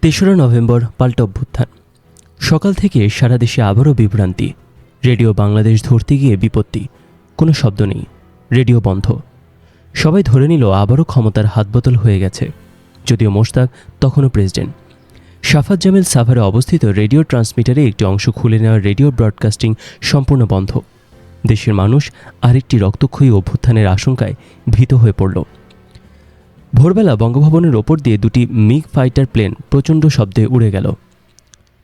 তেসরা নভেম্বর পাল্টা অভ্যুত্থান। সকাল থেকে সারা দেশে আবারও বিভ্রান্তি। রেডিও বাংলাদেশ ধরতে গিয়ে বিপত্তি। কোনো শব্দ নেই, রেডিও বন্ধ। সবাই ধরে নিল আবারও ক্ষমতার হাতবদল হয়ে গেছে, যদিও মোশতাক তখনও প্রেসিডেন্ট। শাফাত জামিল সাভারে অবস্থিত রেডিও ট্রান্সমিটারে একটি অংশ খুলে নেওয়ার রেডিও ব্রডকাস্টিং সম্পূর্ণ বন্ধ। দেশের মানুষ আরেকটি রক্তক্ষয়ী অভ্যুত্থানের আশঙ্কায় ভীত হয়ে পড়ল। ভোরবেলা বঙ্গভবনের ওপর দিয়ে দুটি মিগ ফাইটার প্লেন প্রচণ্ড শব্দে উড়ে গেল।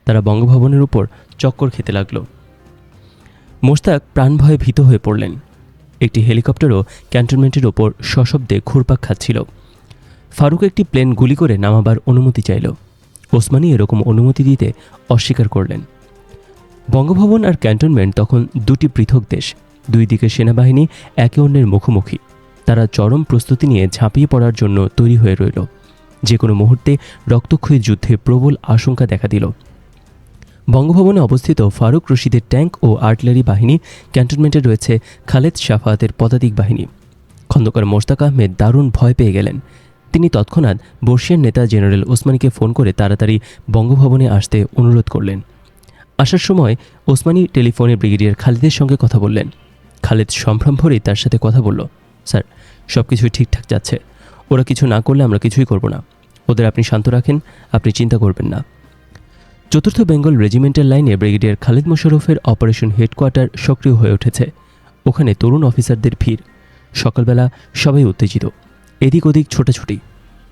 তারা বঙ্গভবনের উপর চক্কর খেতে লাগল। মোশতাক প্রাণভয়ে ভীত হয়ে পড়লেন। একটি হেলিকপ্টারও ক্যান্টনমেন্টের ওপর সশব্দে ঘুরপাক খাচ্ছিল। ফারুক একটি প্লেন গুলি করে নামাবার অনুমতি চাইল। ওসমানী এরকম অনুমতি দিতে অস্বীকার করলেন। বঙ্গভবন আর ক্যান্টনমেন্ট তখন দুটি পৃথক দেশ। দুই দিকে সেনাবাহিনী একে অন্যের মুখোমুখি। তারা চরম প্রস্তুতি নিয়ে ঝাঁপিয়ে পড়ার জন্য তৈরি হয়ে রইল। যে কোনো মুহূর্তে রক্তক্ষয়ী যুদ্ধে প্রবল আশঙ্কা দেখা দিল। বঙ্গভবনে অবস্থিত ফারুক রশিদের ট্যাঙ্ক ও আর্টিলারি বাহিনী, ক্যান্টনমেন্টে রয়েছে খালেদ সাফায়াতের পদাতিক বাহিনী। খন্দকার মোশতাক আহমেদ দারুণ ভয় পেয়ে গেলেন। তিনি তৎক্ষণাৎ বর্ষিয়ান নেতা জেনারেল ওসমানীকে ফোন করে তাড়াতাড়ি বঙ্গভবনে আসতে অনুরোধ করলেন। আসার সময় ওসমানী টেলিফোনে ব্রিগেডিয়ার খালিদের সঙ্গে কথা বললেন। খালিদ সম্ভ্রম ভরেই তার সাথে কথা বলল। স্যার, সব কিছুই ঠিকঠাক যাচ্ছে। ওরা কিছু না করলে আমরা কিছুই করব না। ওদের আপনি শান্ত রাখেন, আপনি চিন্তা করবেন না। চতুর্থ বেঙ্গল রেজিমেন্টের লাইনে ব্রিগেডিয়ার খালিদ মোশাররফের অপারেশন হেডকোয়ার্টার সক্রিয় হয়ে উঠেছে। ওখানে তরুণ অফিসারদের ভিড়। সকালবেলা সবাই উত্তেজিত, এদিক ওদিক ছোটাছুটি।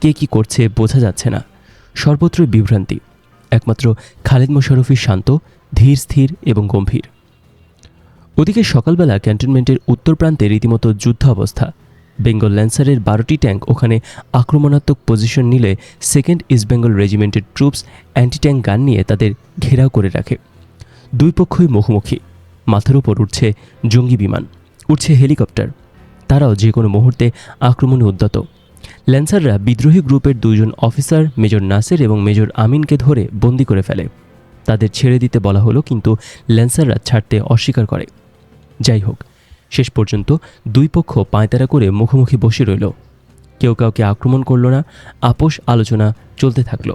কে কি করছে বোঝা যাচ্ছে না। সর্বত্রই বিভ্রান্তি। একমাত্র খালিদ মোশাররফই শান্ত, ধীর স্থির এবং গম্ভীর। ওদিকে সকালবেলা ক্যান্টনমেন্টের উত্তর প্রান্তে রীতিমতো যুদ্ধ অবস্থা। বেঙ্গল ল্যান্সারের 12টি ট্যাঙ্ক ওখানে আক্রমণাত্মক পজিশন নিলে সেকেন্ড ইস্ট বেঙ্গল রেজিমেন্টের ট্রুপস অ্যান্টি ট্যাঙ্ক গান নিয়ে তাদের ঘেরাও করে রাখে। দুই পক্ষই মুখোমুখি। মাথার উপর উঠছে জঙ্গি বিমান, উঠছে হেলিকপ্টার। তারাও যে কোনো মুহূর্তে আক্রমণে উদ্যত। ল্যান্সাররা বিদ্রোহী গ্রুপের দুজন অফিসার মেজর নাসের এবং মেজর আমিনকে ধরে বন্দি করে ফেলে। তাদের ছেড়ে দিতে বলা হলো, কিন্তু ল্যান্সাররা ছাড়তে অস্বীকার করে। যাই হোক, শেষ পর্যন্ত দুই পক্ষ পায়তারা করে মুখোমুখি বসে রইল। কেউ কাউকে আক্রমণ করল না। আপোষ আলোচনা চলতে থাকল।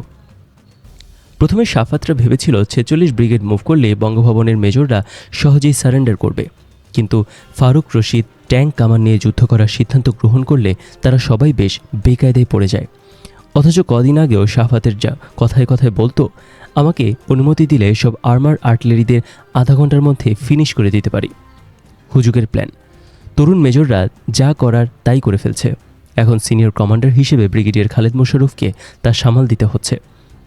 প্রথমে সাফাতরা ভেবেছিল 46 ব্রিগেড মুভ করলে বঙ্গভবনের মেজররা সহজেই সারেন্ডার করবে। কিন্তু ফারুক রশিদ ট্যাঙ্ক কামান নিয়ে যুদ্ধ করার সিদ্ধান্ত গ্রহণ করলে তারা সবাই বেশ বেকায়দায় পড়ে যায়। অথচ কদিন আগেও সাফাতের যা কথায় কথায় বলতো, আমাকে অনুমতি দিলে সব আর্মার আর্টিলারিদের আধা ঘন্টার মধ্যে ফিনিশ করে দিতে পারি। হুজুগের প্ল্যান। তরুণ মেজররা যা করার তাই করে ফেলছে। এখন সিনিয়র কমান্ডার হিসেবে ব্রিগেডিয়ার খালিদ মোশাররফকে তা সামাল দিতে হচ্ছে।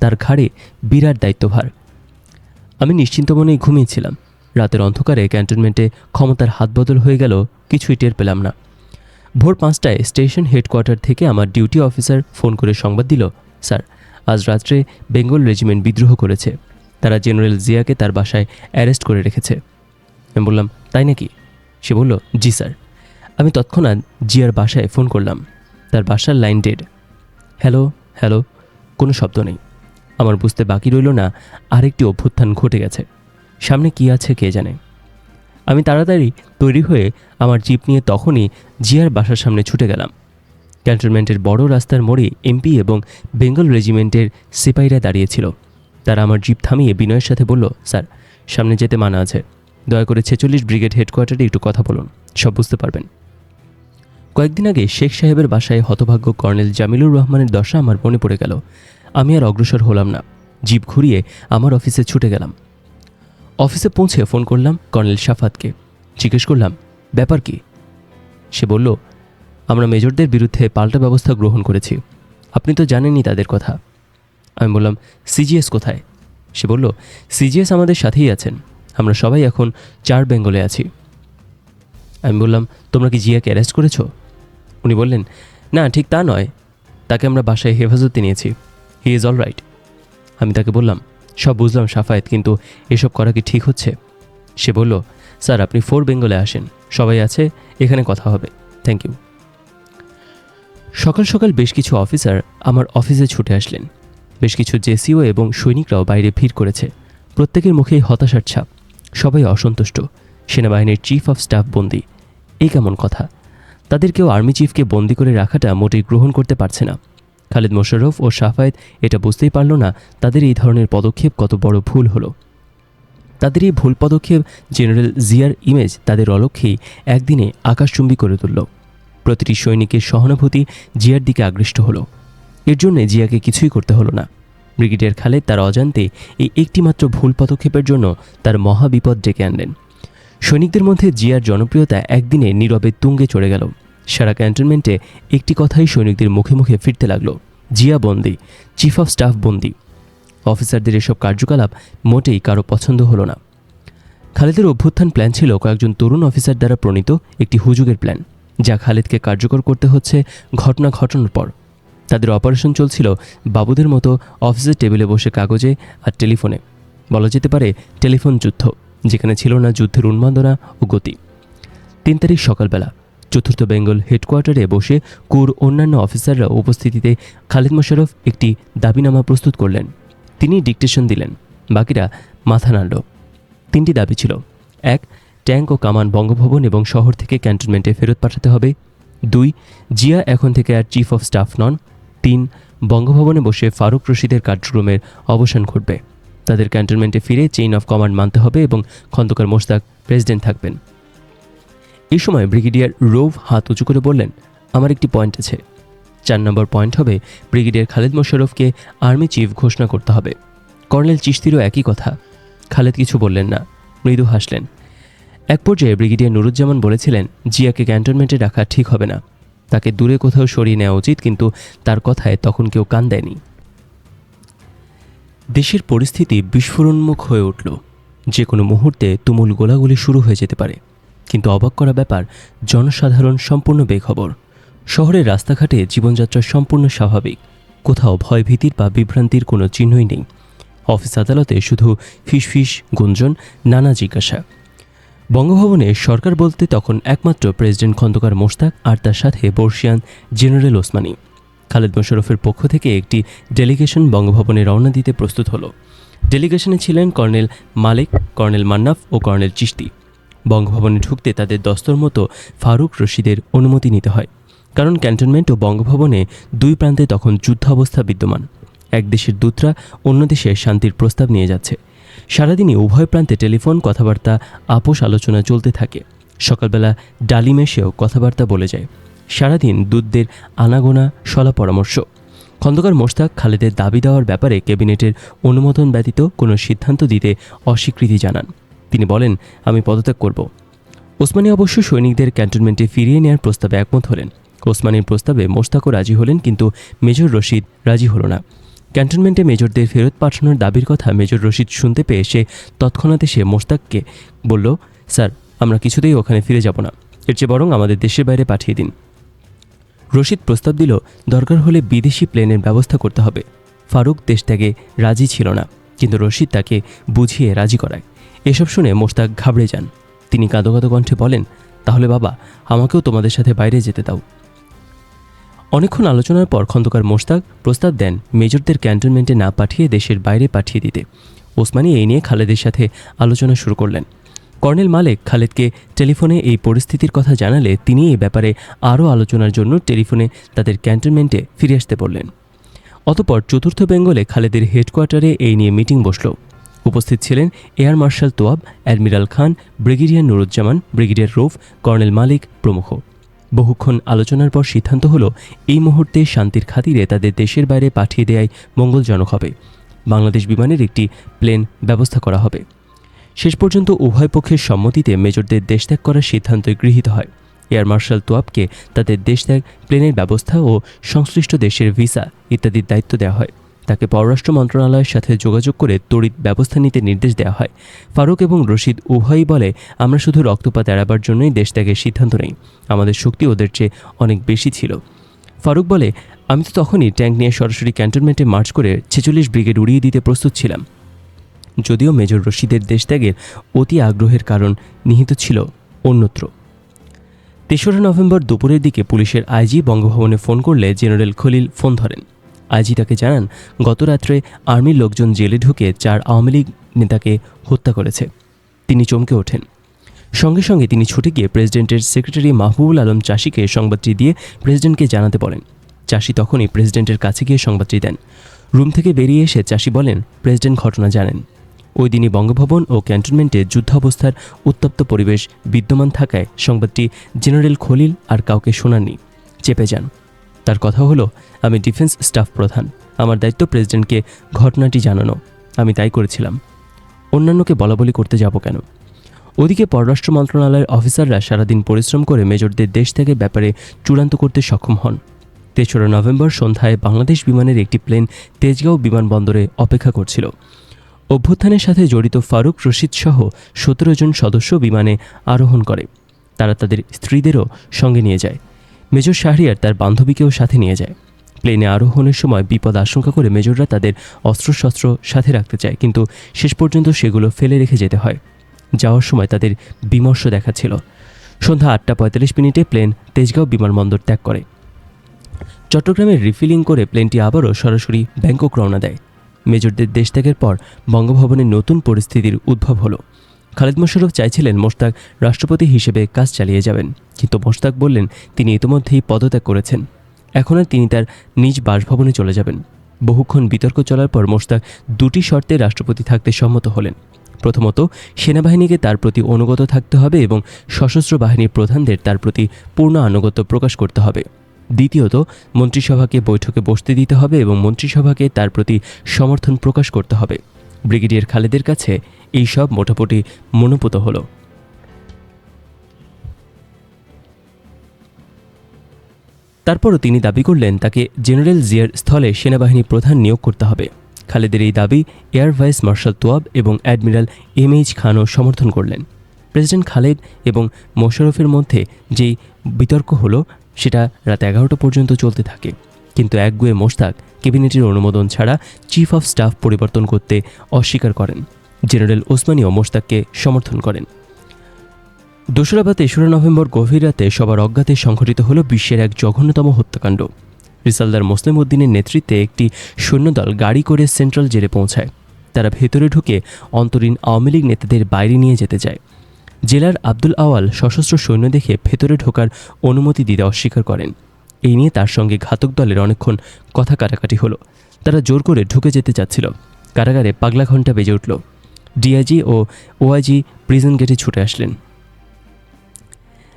তার ঘাড়ে বিরাট দায়িত্বভার। আমি নিশ্চিন্ত মনেই ঘুমিয়েছিলাম। রাতের অন্ধকারে ক্যান্টনমেন্টে ক্ষমতার হাতবদল হয়ে গেল, কিছুই টের পেলাম না। ভোর 5টায় স্টেশন হেডকোয়ার্টার থেকে আমার ডিউটি অফিসার ফোন করে সংবাদ দিল, স্যার, আজ রাত্রে বেঙ্গল রেজিমেন্ট বিদ্রোহ করেছে। তারা জেনারেল জিয়াকে তার বাসায় অ্যারেস্ট করে রেখেছে। আমি বললাম, তাই নাকি? সে বলল, জি স্যার। আমি তৎক্ষণাৎ জিয়ার বাসায় ফোন করলাম। তার বাসার লাইন ডেড। হ্যালো হ্যালো, কোনো শব্দ নেই। আমার বুঝতে বাকি রইল না আরেকটি অভ্যুত্থান ঘটে গেছে। সামনে কি আছে কে জানে। আমি তাড়াতাড়ি তৈরি হয়ে আমার জিপ নিয়ে তখনই জিয়ার বাসার সামনে ছুটে গেলাম। ক্যান্টনমেন্টের বড় রাস্তার মোড়ে এমপি এবং বেঙ্গল রেজিমেন্টের সিপাহীরা দাঁড়িয়েছিল। তারা আমার জিপ থামিয়ে বিনয়ের সাথে বলল, স্যার, সামনে যেতে মানা আছে। দয়া করে 46 ব্রিগেড হেডকোয়ার্টারে একটু কথা বলুন, সব বুঝতে পারবেন। কয়েকদিন আগে শেখ সাহেবের বাসায় হতভাগ্য কর্নেল জামিলুর রহমানের দশা আমার মনে পড়ে গেল। আমি আর অগ্রসর হলাম না। জিপ ঘুরিয়ে আমার অফিসে ছুটে গেলাম। অফিসে পৌঁছে ফোন করলাম কর্নেল সাফাতকে। জিজ্ঞেস করলাম, ব্যাপার কি? সে বলল, আমরা মেজরদের বিরুদ্ধে পাল্টা ব্যবস্থা গ্রহণ করেছি। আপনি তো জানেনই তাদের কথা। আমি বললাম, সিজিএস কোথায়? সে বলল, সিজিএস আমাদের সাথেই আছেন। আমরা সবাই এখন 4 বেঙ্গলে আছি। আমি বললাম, তোমরা কি জিয়াকে অ্যারেস্ট করেছ? উনি বললেন, না, ঠিক তা নয়। তাকে আমরা বাসায় হেফাজতে নিয়েছি। He is all right. আমি তাকে বললাম, সব বুঝলাম সাফায়েত, কিন্তু এসব করা কি ঠিক হচ্ছে? সে বলল, স্যার, আপনি 4 বেঙ্গলে আসেন, সবাই আছে, এখানে কথা হবে। Thank you. সকাল সকাল বেশ কিছু অফিসার আমার অফিসে ছুটে আসলেন। বেশ কিছু জেসিও এবং সৈনিকরাও বাইরে ভিড় করেছে। প্রত্যেকের মুখেই হতাশার ছাপ। সবাই অসন্তুষ্ট। সেনাবাহিনীর চিফ অফ স্টাফ বন্দি। এই কেমন কথা? তাদের কেউ আর্মি চিফকে বন্দি করে রাখাটা মোটেই গ্রহণ করতে পারছে না। খালেদ মোশাররফ ও সাফায়েত এটা বুঝতেই পারল না তাদের এই ধরনের পদক্ষেপ কত বড় ভুল হলো। তাদের এই ভুল পদক্ষেপ জেনারেল জিয়ার ইমেজ তাদের অলক্ষ্যেই একদিনে আকাশচুম্বী করে তুলল। প্রতিটি সৈনিকের সহানুভূতি জিয়ার দিকে আকৃষ্ট হলো। এর জন্য জিয়াকে কিছুই করতে হলো না। ব্রিগেডিয়ার খালেদ তার অজান্তে এই একটিমাত্র ভুল পদক্ষেপের জন্য তার মহাবিপদ ডেকে আনলেন। সৈনিকদের মধ্যে জিয়ার জনপ্রিয়তা একদিনে নীরবে তুঙ্গে চড়ে গেল। সারা ক্যান্টনমেন্টে একটি কথাই সৈনিকদের মুখে মুখে ফিরতে লাগলো, জিয়া বন্দী, চিফ অফ স্টাফ বন্দী। অফিসারদের এসব কার্যকলাপ মোটেই কারো পছন্দ হলো না। খালেদের অভ্যুত্থান প্ল্যান ছিল কয়েকজন তরুণ অফিসার দ্বারা প্রণীত একটি হুজুগের প্ল্যান, যা খালেদকে কার্যকর করতে হচ্ছে ঘটনা ঘটানোর পর। তাদের অপারেশন চলছিল বাবুদের মতো অফিসের টেবিলে বসে কাগজে আর টেলিফোনে। বলা যেতে পারে টেলিফোন যুদ্ধ, যেখানে ছিল না যুদ্ধের উন্মাদনা ও গতি। 3 তারিখ সকালবেলা 4th বেঙ্গল হেডকোয়ার্টারে বসে কুর অন্যান্য অফিসাররা উপস্থিতিতে খালেদ মোশাররফ একটি দাবিনামা প্রস্তুত করলেন। তিনি ডিকটেশন দিলেন, বাকিরা মাথা নাড়ল। 3টি দাবি ছিল: 1. ট্যাঙ্ক ও কামান বঙ্গভবন এবং শহর থেকে ক্যান্টনমেন্টে ফেরত পাঠাতে হবে। 2. জিয়া এখন থেকে আর চিফ অফ স্টাফ নন। 3. বঙ্গভবনে বসে ফারুক রশিদের কার্যক্রমের অবসান ঘটবে। তাদের ক্যান্টনমেন্টে ফিরে চেইন অফ কমান্ড মানতে হবে এবং খন্দকার মোশতাক প্রেসিডেন্ট থাকবেন। এই সময় ব্রিগেডিয়ার রৌফ হাত উঁচু করে বললেন, আমার একটি পয়েন্ট আছে। 4 নম্বর পয়েন্ট হবে ব্রিগেডিয়ার খালেদ মোশাররফকে আর্মি চিফ ঘোষণা করতে হবে। কর্নেল চিশতিরও একই কথা। খালেদ কিছু বললেন না, মৃদু হাসলেন। এক পর্যায়ে ব্রিগেডিয়ার নুরুজ্জামান বলেছিলেন, জিয়াকে ক্যান্টনমেন্টে রাখা ঠিক হবে না, তাকে দূরে কোথাও সরিয়ে নেওয়া উচিত, কিন্তু তার কথায় তখন কেউ কান দেয়নি। দেশের পরিস্থিতি বিস্ফোরণমুখ হয়ে উঠল। যে কোনো মুহূর্তে তুমুল গোলাগুলি শুরু হয়ে যেতে পারে। কিন্তু অবাক করা ব্যাপার, জনসাধারণ সম্পূর্ণ বেখবর। শহরের রাস্তাঘাটে জীবনযাত্রা সম্পূর্ণ স্বাভাবিক, কোথাও ভয়ভীতির বা বিভ্রান্তির কোনো চিহ্নই নেই। অফিস আদালতে শুধু ফিসফিস, গুঞ্জন, নানা জিজ্ঞাসা। বঙ্গভবনে সরকার বলতে তখন একমাত্র প্রেসিডেন্ট খন্দকার মোশতাক আর তার সাথে বর্ষিয়ান জেনারেল ওসমানী। খালেদ মোশাররফের পক্ষ থেকে একটি ডেলিগেশন বঙ্গভবনে রওনা দিতে প্রস্তুত হলো। ডেলিগেশনে ছিলেন কর্নেল মালেক, কর্নেল মান্নাফ ও কর্নেল চিশতি। বঙ্গভবনে ঢুকতে তাদের দস্তর মতো ফারুক রশিদের অনুমতি নিতে হয়, কারণ ক্যান্টনমেন্ট ও বঙ্গভবনে 2 প্রান্তে তখন যুদ্ধাবস্থা বিদ্যমান। এক দেশের দূতরা অন্য দেশে শান্তির প্রস্তাব নিয়ে যাচ্ছে। সারাদিনই উভয় প্রান্তে টেলিফোন কথাবার্তা, আপোষ আলোচনা চলতে থাকে। সকালবেলা ডালিম এসেও কথাবার্তা বলে যায়। সারাদিন দূতদের আনাগোনা, সলা পরামর্শ। খন্দকার মোশতাক খালেদের দাবি দেওয়ার ব্যাপারে ক্যাবিনেটের অনুমোদন ব্যতীত কোনো সিদ্ধান্ত দিতে অস্বীকৃতি জানান। তিনি বলেন, আমি পদত্যাগ করব। ওসমানী অবশ্য সৈনিকদের ক্যান্টনমেন্টে ফিরিয়ে নেওয়ার প্রস্তাবে একমত হলেন। ওসমানীর প্রস্তাবে মোশতাকও রাজি হলেন, কিন্তু মেজর রশিদ রাজি হল না। ক্যান্টনমেন্টে মেজরদের ফেরত পাঠানোর দাবির কথা মেজর রশিদ শুনতে পেয়ে সে তৎক্ষণাৎ এসে মোশতাককে বলল, স্যার, আমরা কিছুতেই ওখানে ফিরে যাব না, এর চেয়ে বরং আমাদের দেশের বাইরে পাঠিয়ে দিন। রশিদ প্রস্তাব দিল, দরকার হলে বিদেশি প্লেনের ব্যবস্থা করতে হবে। ফারুক দেশ ত্যাগে রাজি ছিল না, কিন্তু রশিদ তাকে বুঝিয়ে রাজি করায়। এসব শুনে মোশতাক ঘাবড়ে যান। তিনি কাঁদো কাঁদো কণ্ঠে বলেন, তাহলে বাবা, আমাকেও তোমাদের সাথে বাইরে যেতে দাও। অনেকক্ষণ আলোচনার পর খন্দকার মোশতাক প্রস্তাব দেন মেজরদের ক্যান্টনমেন্টে না পাঠিয়ে দেশের বাইরে পাঠিয়ে দিতে। ওসমানী এই নিয়ে খালেদের সাথে আলোচনা শুরু করলেন। কর্নেল মালেক খালেদকে টেলিফোনে এই পরিস্থিতির কথা জানালে তিনি এই ব্যাপারে আরও আলোচনার জন্য টেলিফোনে তাদের ক্যান্টনমেন্টে ফিরে আসতে বললেন। অতঃপর 4th বেঙ্গলে খালেদের হেডকোয়ার্টারে এই নিয়ে মিটিং বসল। উপস্থিত ছিলেন air marshal Tawab, admiral Khan, brigadier Nuruzzaman, brigadier Rauf, colonel Malik প্রমুখ। বহুক্ষণ আলোচনার পর সিদ্ধান্ত হলো, এই মুহূর্তে শান্তির খাতিরে তাদের দেশের বাইরে পাঠিয়ে দেয়াই মঙ্গলজনক হবে। বাংলাদেশ বিমানের একটি প্লেন ব্যবস্থা করা হবে। শেষ পর্যন্ত উভয় পক্ষের সম্মতিতে মেজরদের দেশত্যাগ করার সিদ্ধান্ত গৃহীত হয়। এয়ার মার্শাল তোয়াবকে তাদের দেশত্যাগ, প্লেনের ব্যবস্থা ও সংশ্লিষ্ট দেশের ভিসা ইত্যাদির দায়িত্ব দেওয়া হয়। তাকে পররাষ্ট্র মন্ত্রণালয়ের সাথে যোগাযোগ করে তড়িৎ ব্যবস্থা নিতে নির্দেশ দেওয়া হয়। ফারুক এবং রশিদ উভয়ই বলে, আমরা শুধু রক্তপাত এড়াবার জন্যই দেশত্যাগের সিদ্ধান্ত নেই, আমাদের শক্তি ওদের চেয়ে অনেক বেশি ছিল। ফারুক বলে, আমি তো তখনই ট্যাঙ্ক নিয়ে সরাসরি ক্যান্টনমেন্টে মার্চ করে 46 ব্রিগেড উড়িয়ে দিতে প্রস্তুত ছিলাম। যদিও মেজর রশিদের দেশত্যাগের অতি আগ্রহের কারণ নিহিত ছিল অন্যত্র। 3রা নভেম্বর দুপুরের দিকে পুলিশের আইজি বঙ্গভবনে ফোন করলে জেনারেল খলিল ফোন ধরেন। আইজি তাকে জানান, গত রাত্রে আর্মির লোকজন জেলে ঢুকে 4 আওয়ামী লীগ নেতাকে হত্যা করেছে। তিনি চমকে ওঠেন। সঙ্গে সঙ্গে তিনি ছুটে গিয়ে প্রেসিডেন্টের সেক্রেটারি মাহবুবুল আলম চাষিকে সংবাদটি দিয়ে প্রেসিডেন্টকে জানাতে বলেন। চাষি তখনই প্রেসিডেন্টের কাছে গিয়ে সংবাদটি দেন। রুম থেকে বেরিয়ে এসে চাষি বলেন, প্রেসিডেন্ট ঘটনা জানেন। ওই দিনই বঙ্গভবন ও ক্যান্টনমেন্টে যুদ্ধাবস্থার উত্তপ্ত পরিবেশ বিদ্যমান থাকায় সংবাদটি জেনারেল খলিল আর কাউকে শোনাননি, চেপে যান। তার কথা হলো, আমি ডিফেন্স স্টাফ প্রধান, আমার দায়িত্ব প্রেসিডেন্টকে ঘটনাটি জানানো, আমি তাই করেছিলাম, অন্যান্যকে বলাবলি করতে যাব কেন। ওদিকে পররাষ্ট্র মন্ত্রণালয়ের অফিসাররা সারাদিন পরিশ্রম করে মেজরদের দেশ থেকে ব্যাপারে চূড়ান্ত করতে সক্ষম হন। ৩রা নভেম্বর সন্ধ্যায় বাংলাদেশ বিমানের একটি প্লেন তেজগাঁও বিমানবন্দরে অপেক্ষা করছিল। অভ্যুত্থানের সাথে জড়িত ফারুক রশিদ সহ ১৭ জন সদস্য বিমানে আরোহণ করে। তারা তাদের স্ত্রীদেরও সঙ্গে নিয়ে যায়। মেজর শাহরিয়ার তার বান্ধবীকেও সাথে নিয়ে যায়। প্লেনে আরোহণের সময় বিপদ আশঙ্কা করে মেজররা তাদের অস্ত্রশস্ত্র সাথে রাখতে চায়, কিন্তু শেষ পর্যন্ত সেগুলো ফেলে রেখে যেতে হয়। যাওয়ার সময় তাদের বিমর্ষ দেখাচ্ছিল। সন্ধ্যা ৮টা ৪৫ প্লেন তেজগাঁও বিমানবন্দর ত্যাগ করে। চট্টগ্রামে রিফিলিং করে প্লেনটি আবারও সরাসরি ব্যাংকক রওনা দেয়। মেজরদের দেশ ত্যাগের পর বঙ্গভবনে নতুন পরিস্থিতির উদ্ভব হলো। খালেদ মোশাররফ চাইছিলেন মোশতাক রাষ্ট্রপতি হিসেবে কাজ চালিয়ে যাবেন, কিন্তু মোশতাক বললেন তিনি ইতিমধ্যেই পদত্যাগ করেছেন, এখন আর তিনি তার নিজ বাসভবনে চলে যাবেন। বহুক্ষণ বিতর্ক চলার পর মোশতাক দুটি শর্তে রাষ্ট্রপতি থাকতে সম্মত হলেন। প্রথমত, সেনাবাহিনীকে তার প্রতি অনুগত থাকতে হবে এবং সশস্ত্র বাহিনীর প্রধানদের তার প্রতি পূর্ণ আনুগত্য প্রকাশ করতে হবে। দ্বিতীয়ত, মন্ত্রিসভাকে বৈঠকে বসতে দিতে হবে এবং মন্ত্রিসভাকে তার প্রতি সমর্থন প্রকাশ করতে হবে। ব্রিগেডিয়ার খালেদের কাছে এই সব মোটামুটি মনোপুত হলো। তারপরও তিনি দাবি করলেন তাকে জেনারেল জিয়ার স্থলে সেনাবাহিনী প্রধান নিয়োগ করতে হবে। খালেদের এই দাবি এয়ার ভাইস মার্শাল তোয়াব এবং অ্যাডমিরাল MH খানও সমর্থন করলেন। প্রেসিডেন্ট খালেদ এবং মোশাররফের মধ্যে যেই বিতর্ক হলো সেটা রাত 11টা পর্যন্ত চলতে থাকে, কিন্তু একগুয়ে মোশতাক ক্যাবিনেটের অনুমোদন ছাড়া চিফ অফ স্টাফ পরিবর্তন করতে অস্বীকার করেন। জেনারেল ওসমানীও মোশতাককে সমর্থন করেন। ২রা বা ৩রা নভেম্বর গভীর রাতে সবার অজ্ঞাতে সংঘটিত হল বিশ্বের এক জঘন্যতম হত্যাকাণ্ড। রিসালদার মোসলেম উদ্দিনের নেতৃত্বে একটি সৈন্যদল গাড়ি করে সেন্ট্রাল জেলে পৌঁছায়। তারা ভেতরে ঢুকে অন্তরীণ আওয়ামী লীগ নেতাদের বাইরে নিয়ে যেতে চায়। জেলার আব্দুল আওয়াল সশস্ত্র সৈন্য দেখে ভেতরে ঢোকার অনুমতি দিতে অস্বীকার করেন। এই নিয়ে তার সঙ্গে ঘাতক দলের অনেকক্ষণ কথা কাটাকাটি হলো। তারা জোর করে ঢুকে যেতে চাচ্ছিল। কারাগারে পাগলা ঘণ্টা বেজে উঠল। ডিআইজি ও ওআইজি প্রিজন গেটে ছুটে আসলেন।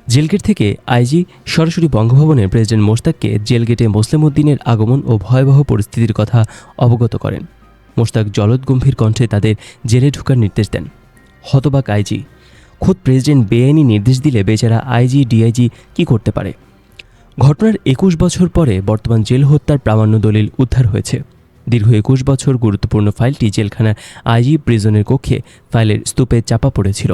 জেলগেট থেকে আইজি সরাসরি বঙ্গভবনের প্রেসিডেন্ট মোশতাককে জেলগেটে মোসলেম উদ্দিনের আগমন ও ভয়াবহ পরিস্থিতির কথা অবগত করেন। মোশতাক জলদগম্ভীর কণ্ঠে তাদের জেলে ঢোকার নির্দেশ দেন। হতবাক আইজি, খোদ প্রেসিডেন্ট বেআইনি নির্দেশ দিলে বেচারা আইজি ডিআইজি কি করতে পারে। ঘটনার ২১ বছর পরে বর্তমান জেল হত্যার প্রামাণ্য দলিল উদ্ধার হয়েছে। দীর্ঘ ২১ বছর গুরুত্বপূর্ণ ফাইলটি জেলখানার আইজি প্রিজনের কক্ষে ফাইলের স্তূপে চাপা পড়েছিল।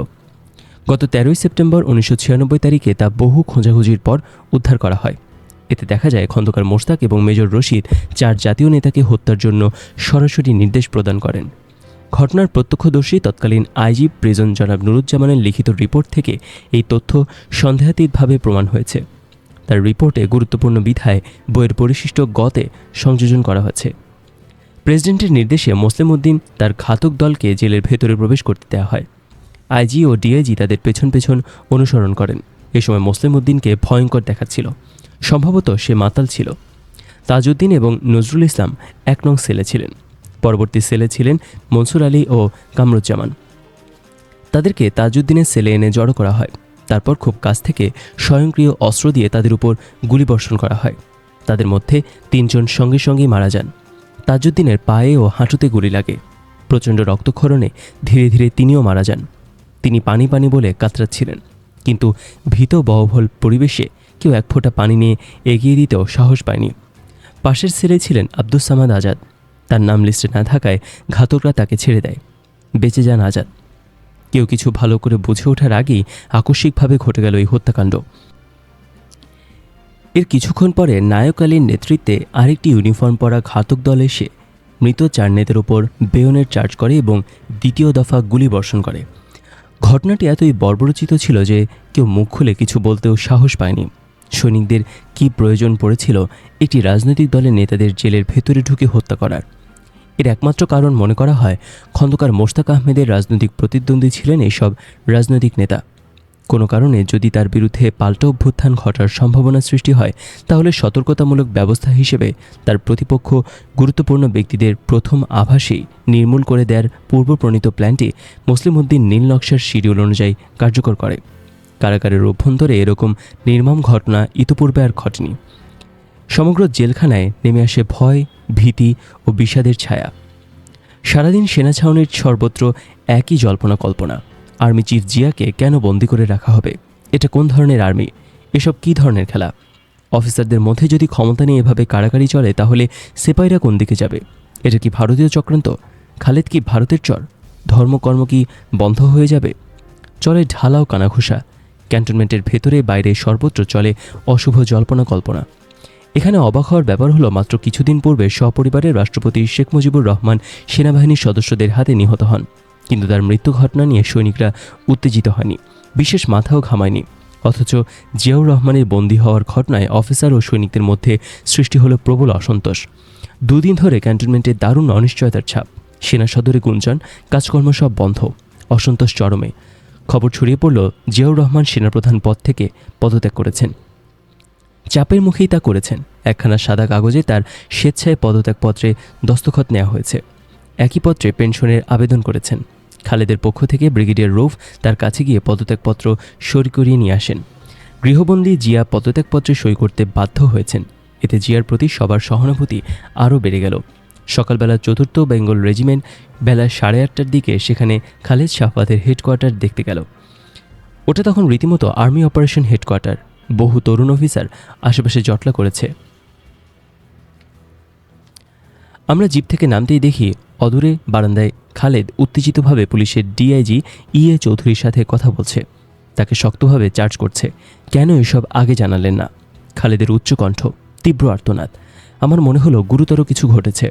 গত ১৩ই সেপ্টেম্বর ১৯৯৬ তারিখে তা বহু খোঁজাখুঁজির পর উদ্ধার করা হয়। এতে দেখা যায় খন্দকার মোশতাক এবং মেজর রশিদ ৪ জাতীয় নেতাকে হত্যার জন্য সরাসরি নির্দেশ প্রদান করেন। ঘটনার প্রত্যক্ষদর্শী তৎকালীন আইজি প্রিজন জনাব নুরুজ্জামানের লিখিত রিপোর্ট থেকে এই তথ্য সন্দেহাতীতভাবে প্রমাণ হয়েছে। তার রিপোর্টে গুরুত্বপূর্ণ বিধায় বইয়ের পরিশিষ্ট গতে সংযোজন করা হয়েছে। প্রেসিডেন্টের নির্দেশে মোসলেম উদ্দিন তার ঘাতক দলকে জেলের ভেতরে প্রবেশ করতে দেওয়া হয়। আইজি ও ডিআইজি তাদের পেছন পেছন অনুসরণ করেন। এ সময় মোসলেম উদ্দিনকে ভয়ঙ্কর দেখাচ্ছিল। সম্ভবত সে মাতাল ছিল। তাজউদ্দিন এবং নজরুল ইসলাম ১ নং সেলে ছিলেন। পরবর্তী সেলে ছিলেন মনসুর আলী ও কামরুজ্জামান। তাদেরকে তাজউদ্দিনের সেলে এনে জড়ো করা হয়। তারপর খুব কাছ থেকে স্বয়ংক্রিয় অস্ত্র দিয়ে তাদের উপর গুলিবর্ষণ করা হয়। তাদের মধ্যে ৩ জন সঙ্গে সঙ্গেই মারা যান। তাজউদ্দিনের পায়ে ও হাঁটুতে গুলি লাগে। প্রচণ্ড রক্তক্ষরণে ধীরে ধীরে তিনিও মারা যান। তিনি পানি পানি বলে কাতরাচ্ছিলেন, কিন্তু ভীত বহবল পরিবেশে কেউ ১ ফোঁটা পানি নিয়ে এগিয়ে দিতেও সাহস পায়নি। পাশের সেলে ছিলেন আব্দুস সামাদ আজাদ। তার নাম লিস্টে না থাকায় ঘাতকরা তাকে ছেড়ে দেয়। বেঁচে যান আজাদ। কেউ কিছু ভালো করে বুঝে ওঠার আগেই আকস্মিকভাবে ঘটে গেল এই হত্যাকাণ্ড। এর কিছুক্ষণ পরে নায়ক আলীর নেতৃত্বে আরেকটি ইউনিফর্ম পরা ঘাতক দল এসে মৃত ৪ নেতার ওপর বেয়নের চার্জ করে এবং দ্বিতীয় দফা গুলি বর্ষণ করে। ঘটনাটি এতই বর্বরচিত ছিল যে কেউ মুখ খুলে কিছু বলতেও সাহস পায়নি। সৈনিকদের কি প্রয়োজন পড়েছিল একটি রাজনৈতিক দলের নেতাদের জেলের ভেতরে ঢুকে হত্যা করার? এর একমাত্র কারণ মনে করা হয় খন্দকার মোশতাক আহমেদের রাজনৈতিক প্রতিদ্বন্দ্বী ছিলেন এইসব রাজনৈতিক নেতা। কোনো কারণে যদি তার বিরুদ্ধে পাল্টা অভ্যুত্থান ঘটার সম্ভাবনা সৃষ্টি হয়, তাহলে সতর্কতামূলক ব্যবস্থা হিসেবে তার প্রতিপক্ষ গুরুত্বপূর্ণ ব্যক্তিদের প্রথম আভাসেই নির্মূল করে দেওয়ার পূর্বপ্রণীত প্ল্যানটি মুসলিম উদ্দিন নীল নকশার শিডিউল অনুযায়ী কার্যকর করে। কারাগারের অভ্যন্তরে এরকম নির্মম ঘটনা ইতোপূর্বে আর ঘটেনি। সমগ্র জেলখানায় নেমে আসে ভয়, ভীতি ও বিষাদের ছায়া। সারাদিন সেনা ছাউনির সর্বত্র একই জল্পনা কল্পনা। আর্মি চিফ জিয়াকে কেন বন্দি করে রাখা হবে? এটা কোন ধরনের আর্মি? এসব কী ধরনের খেলা? অফিসারদের মধ্যে যদি ক্ষমতা নিয়ে এভাবে কাড়াকাড়ি চলে, তাহলে সিপাহীরা কোন দিকে যাবে? এটা কি ভারতীয় চক্রান্ত? খালেদ কি ভারতের চর? ধর্মকর্ম কি বন্ধ হয়ে যাবে? চলে ঢালাও কানাঘুষা। ক্যান্টনমেন্টের ভেতরে বাইরে সর্বত্র চলে অশুভ জল্পনা কল্পনা। এখানে অবাক হওয়ার ব্যাপার হলো, মাত্র কিছুদিন পূর্বে সপরিবারে রাষ্ট্রপতি শেখ মুজিবুর রহমান সেনাবাহিনীর সদস্যদের হাতে নিহত হন, কিন্তু তার মৃত্যু ঘটনা নিয়ে সৈনিকরা উত্তেজিত হয়নি, বিশেষ মাথাও ঘামায়নি। অথচ জিয়াউর রহমানের বন্দী হওয়ার ঘটনায় অফিসার ও সৈনিকদের মধ্যে সৃষ্টি হলো প্রবল অসন্তোষ। দুদিন ধরে ক্যান্টনমেন্টে দারুণ অনিশ্চয়তার ছাপ। সেনা সদরে গুঞ্জন, কাজকর্ম সব বন্ধ, অসন্তোষ চরমে। খবর ছড়িয়ে পড়ল জিয়াউর রহমান সেনাপ্রধান পদ থেকে পদত্যাগ করেছেন। চাপের মুখেই তা করেছেন। একখানা সাদা কাগজে তার স্বেচ্ছায় পদত্যাগপত্রে দস্তখত নেওয়া হয়েছে। একই পত্রে পেনশনের আবেদন করেছেন। খালেদের পক্ষ থেকে ব্রিগেডিয়ার রৌফ তার কাছে গিয়ে পদত্যাগপত্র সই করিয়ে নিয়ে আসেন। গৃহবন্দী জিয়া পদত্যাগপত্রে সই করতে বাধ্য হয়েছেন। এতে জিয়ার প্রতি সবার সহানুভূতি আরও বেড়ে গেল। সকালবেলা ৪র্থ বেঙ্গল রেজিমেন্ট বেলা 8:30টার দিকে সেখানে খালেদ সাফওয়াতের হেডকোয়ার্টার দেখতে গেল। ওটা তখন রীতিমতো আর্মি অপারেশন হেডকোয়ার্টার। বহু তরুণ অফিসার আশেপাশে জটলা করেছে। আমরা জিপ থেকে নামতেই দেখি অদূরে বারান্দায় খালেদ উত্তেজিতভাবে পুলিশের ডিআইজি ইএ চৌধুরীর সাথে কথা বলছে। তাকে শক্তভাবে চার্জ করছে, কেন এসব আগে জানালেন না? খালেদের উচ্চকণ্ঠ, তীব্র আর্তনাদ। আমার মনে হলো গুরুতর কিছু ঘটেছে।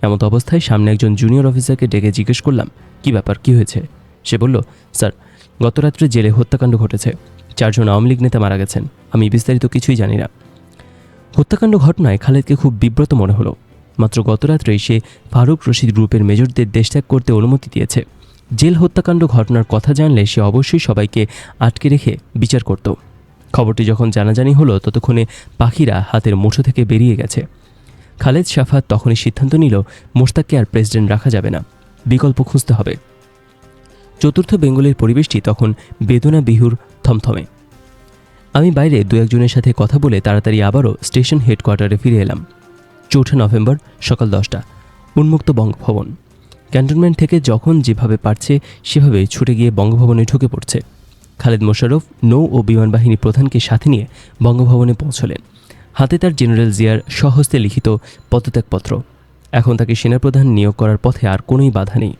এমত অবস্থায় সামনে একজন জুনিয়র অফিসারকে ডেকে জিজ্ঞেস করলাম, কি ব্যাপার, কি হয়েছে? সে বলল, স্যার, গতরাত্রে জেলে হত্যাকাণ্ড ঘটেছে। 4 জন আওয়ামী লীগ নেতা মারা গেছেন। আমি বিস্তারিত কিছুই জানি না। হত্যাকাণ্ড ঘটনায় খালেদকে খুব বিব্রত মনে হলো। মাত্র গতরাত্রেই সে ফারুক রশিদ গ্রুপের মেজরদের দেশত্যাগ করতে অনুমতি দিয়েছে। জেল হত্যাকাণ্ড ঘটনার কথা জানলে সে অবশ্যই সবাইকে আটকে রেখে বিচার করত। খবরটি যখন জানাজানি হলো, ততক্ষণে পাখিরা হাতের মুঠো থেকে বেরিয়ে গেছে। খালেদ সাফাত তখনই সিদ্ধান্ত নিল, মোশতাককে আর প্রেসিডেন্ট রাখা যাবে না, বিকল্প খুঁজতে হবে। ৪র্থ বেঙ্গলের পরিবেশটি তখন বেদনা বিহুর থমথমে। আমি বাইরে 2-1 জনের সাথে কথা বলে তাড়াতাড়ি আবারও স্টেশন হেডকোয়ার্টারে ফিরে এলাম। 4 নভেম্বর সকাল 10টা, উন্মুক্ত বঙ্গভবন। ক্যান্টনমেন্ট থেকে যখন যেভাবে পারছে সেভাবে ছুটে গিয়ে বঙ্গভবনে ঢুকে পড়ছে। খালেদ মোশাররফ নৌ ও বিমান বাহিনী প্রধানকে সাথে নিয়ে বঙ্গভবনে পৌঁছলেন। হাতে তার জেনারেল জিয়ার স্বহস্তে লিখিত পদত্যাগপত্র। এখন তাকে সেনাপ্রধান নিয়োগ করার পথে আর কোনোই বাধা নেই।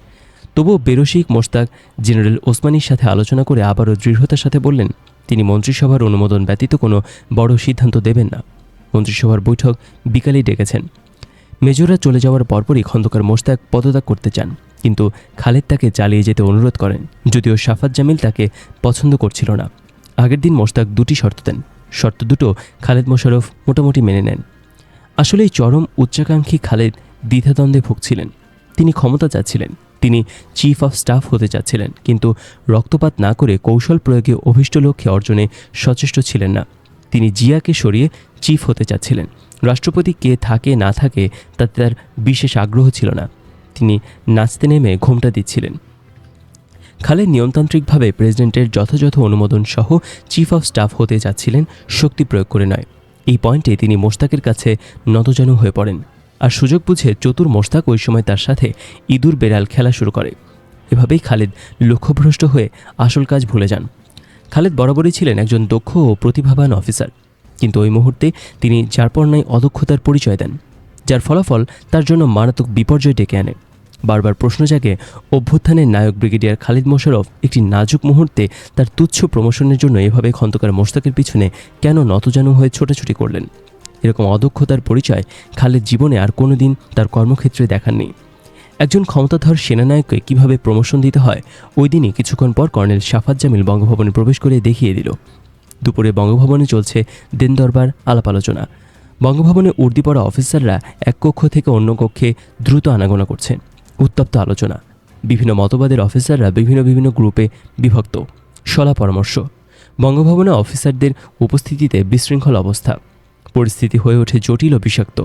তবুও বেরসিক মোশতাক জেনারেল ওসমানীর সাথে আলোচনা করে আবারও দৃঢ়তার সাথে বললেন, তিনি মন্ত্রিসভার অনুমোদন ব্যতীত কোনো বড় সিদ্ধান্ত দেবেন না। মন্ত্রিসভার বৈঠক বিকালেই ডেকেছেন। মেজররা চলে যাওয়ার পরপরই খন্দকার মোশতাক পদত্যাগ করতে চান, কিন্তু খালেদ তাকে চালিয়ে যেতে অনুরোধ করেন। যদিও সাফাত জামিল তাকে পছন্দ করছিল না। আগের দিন মোশতাক 2টি শর্ত দেন। শর্ত দুটো খালেদ মোশাররফ মোটামুটি মেনে নেন। আসলেই চরম উচ্চাকাঙ্ক্ষী খালেদ দ্বিধাদ্বন্দ্বে ভুগছিলেন। তিনি ক্ষমতা চাচ্ছিলেন, তিনি চিফ অফ স্টাফ হতে চাচ্ছিলেন, কিন্তু রক্তপাত না করে কৌশল প্রয়োগে অভীষ্ট লক্ষ্যে অর্জনে সচেষ্ট ছিলেন না। তিনি জিয়াকে সরিয়ে চিফ হতে চাচ্ছিলেন। রাষ্ট্রপতি কে থাকে না থাকে তাতে তার বিশেষ আগ্রহ ছিল না। তিনি নাচতে নেমে ঘোমটা দিচ্ছিলেন। খালেদ নিয়মতান্ত্রিকভাবে প্রেসিডেন্টের যথাযথ অনুমোদন সহ চিফ অফ স্টাফ হতে যাচ্ছিলেন, শক্তি প্রয়োগ করে নয়। এই পয়েন্টে তিনি মোশতাকের কাছে নতজানু হয়ে পড়েন। আর সুযোগ বুঝে চতুর মোশতাক ওই সময় তার সাথে ইঁদুর বেড়াল খেলা শুরু করে। এভাবেই খালেদ লক্ষ্যভ্রষ্ট হয়ে আসল কাজ ভুলে যান। খালেদ বরাবরই ছিলেন একজন দক্ষ ও প্রতিভাবান অফিসার, কিন্তু ওই মুহূর্তে তিনি যারপরনাই অদক্ষতার পরিচয় দেন, যার ফলাফল তার জন্য মারাত্মক বিপর্যয় ডেকে আনে। বারবার প্রশ্ন জাগে, অভ্যুত্থানের নায়ক ব্রিগেডিয়ার খালিদ মোশাররফ একটি নাজুক মুহূর্তে তার তুচ্ছ প্রমোশনের জন্য এভাবে খন্দকার মোশতাকের পিছনে কেন নতজানু হয়ে ছোটাছুটি করলেন? এরকম অদক্ষতার পরিচয় খালেদ জীবনে আর কোনোদিন তার কর্মক্ষেত্রে দেখাননি। একজন ক্ষমতাধর সেনানায়ককে কিভাবে প্রমোশন দিতে হয়, ওই দিনই কিছুক্ষণ পর কর্নেল সাফাত জামিল বঙ্গভবনে প্রবেশ করে দেখিয়ে দিল। দুপুরে বঙ্গভবনে চলছে দেন দরবার আলাপ আলোচনা। বঙ্গভবনে উর্দি পড়া অফিসাররা এক কক্ষ থেকে অন্য কক্ষে দ্রুত আনাগোনা করছেন। উত্তপ্ত আলোচনা। বিভিন্ন মতবাদের অফিসাররা বিভিন্ন গ্রুপে বিভক্ত। শলা পরামর্শ। বঙ্গভবনে অফিসারদের উপস্থিতিতে বিশৃঙ্খল অবস্থা। পরিস্থিতি হয়ে ওঠে জটিল ও বিষাক্ত।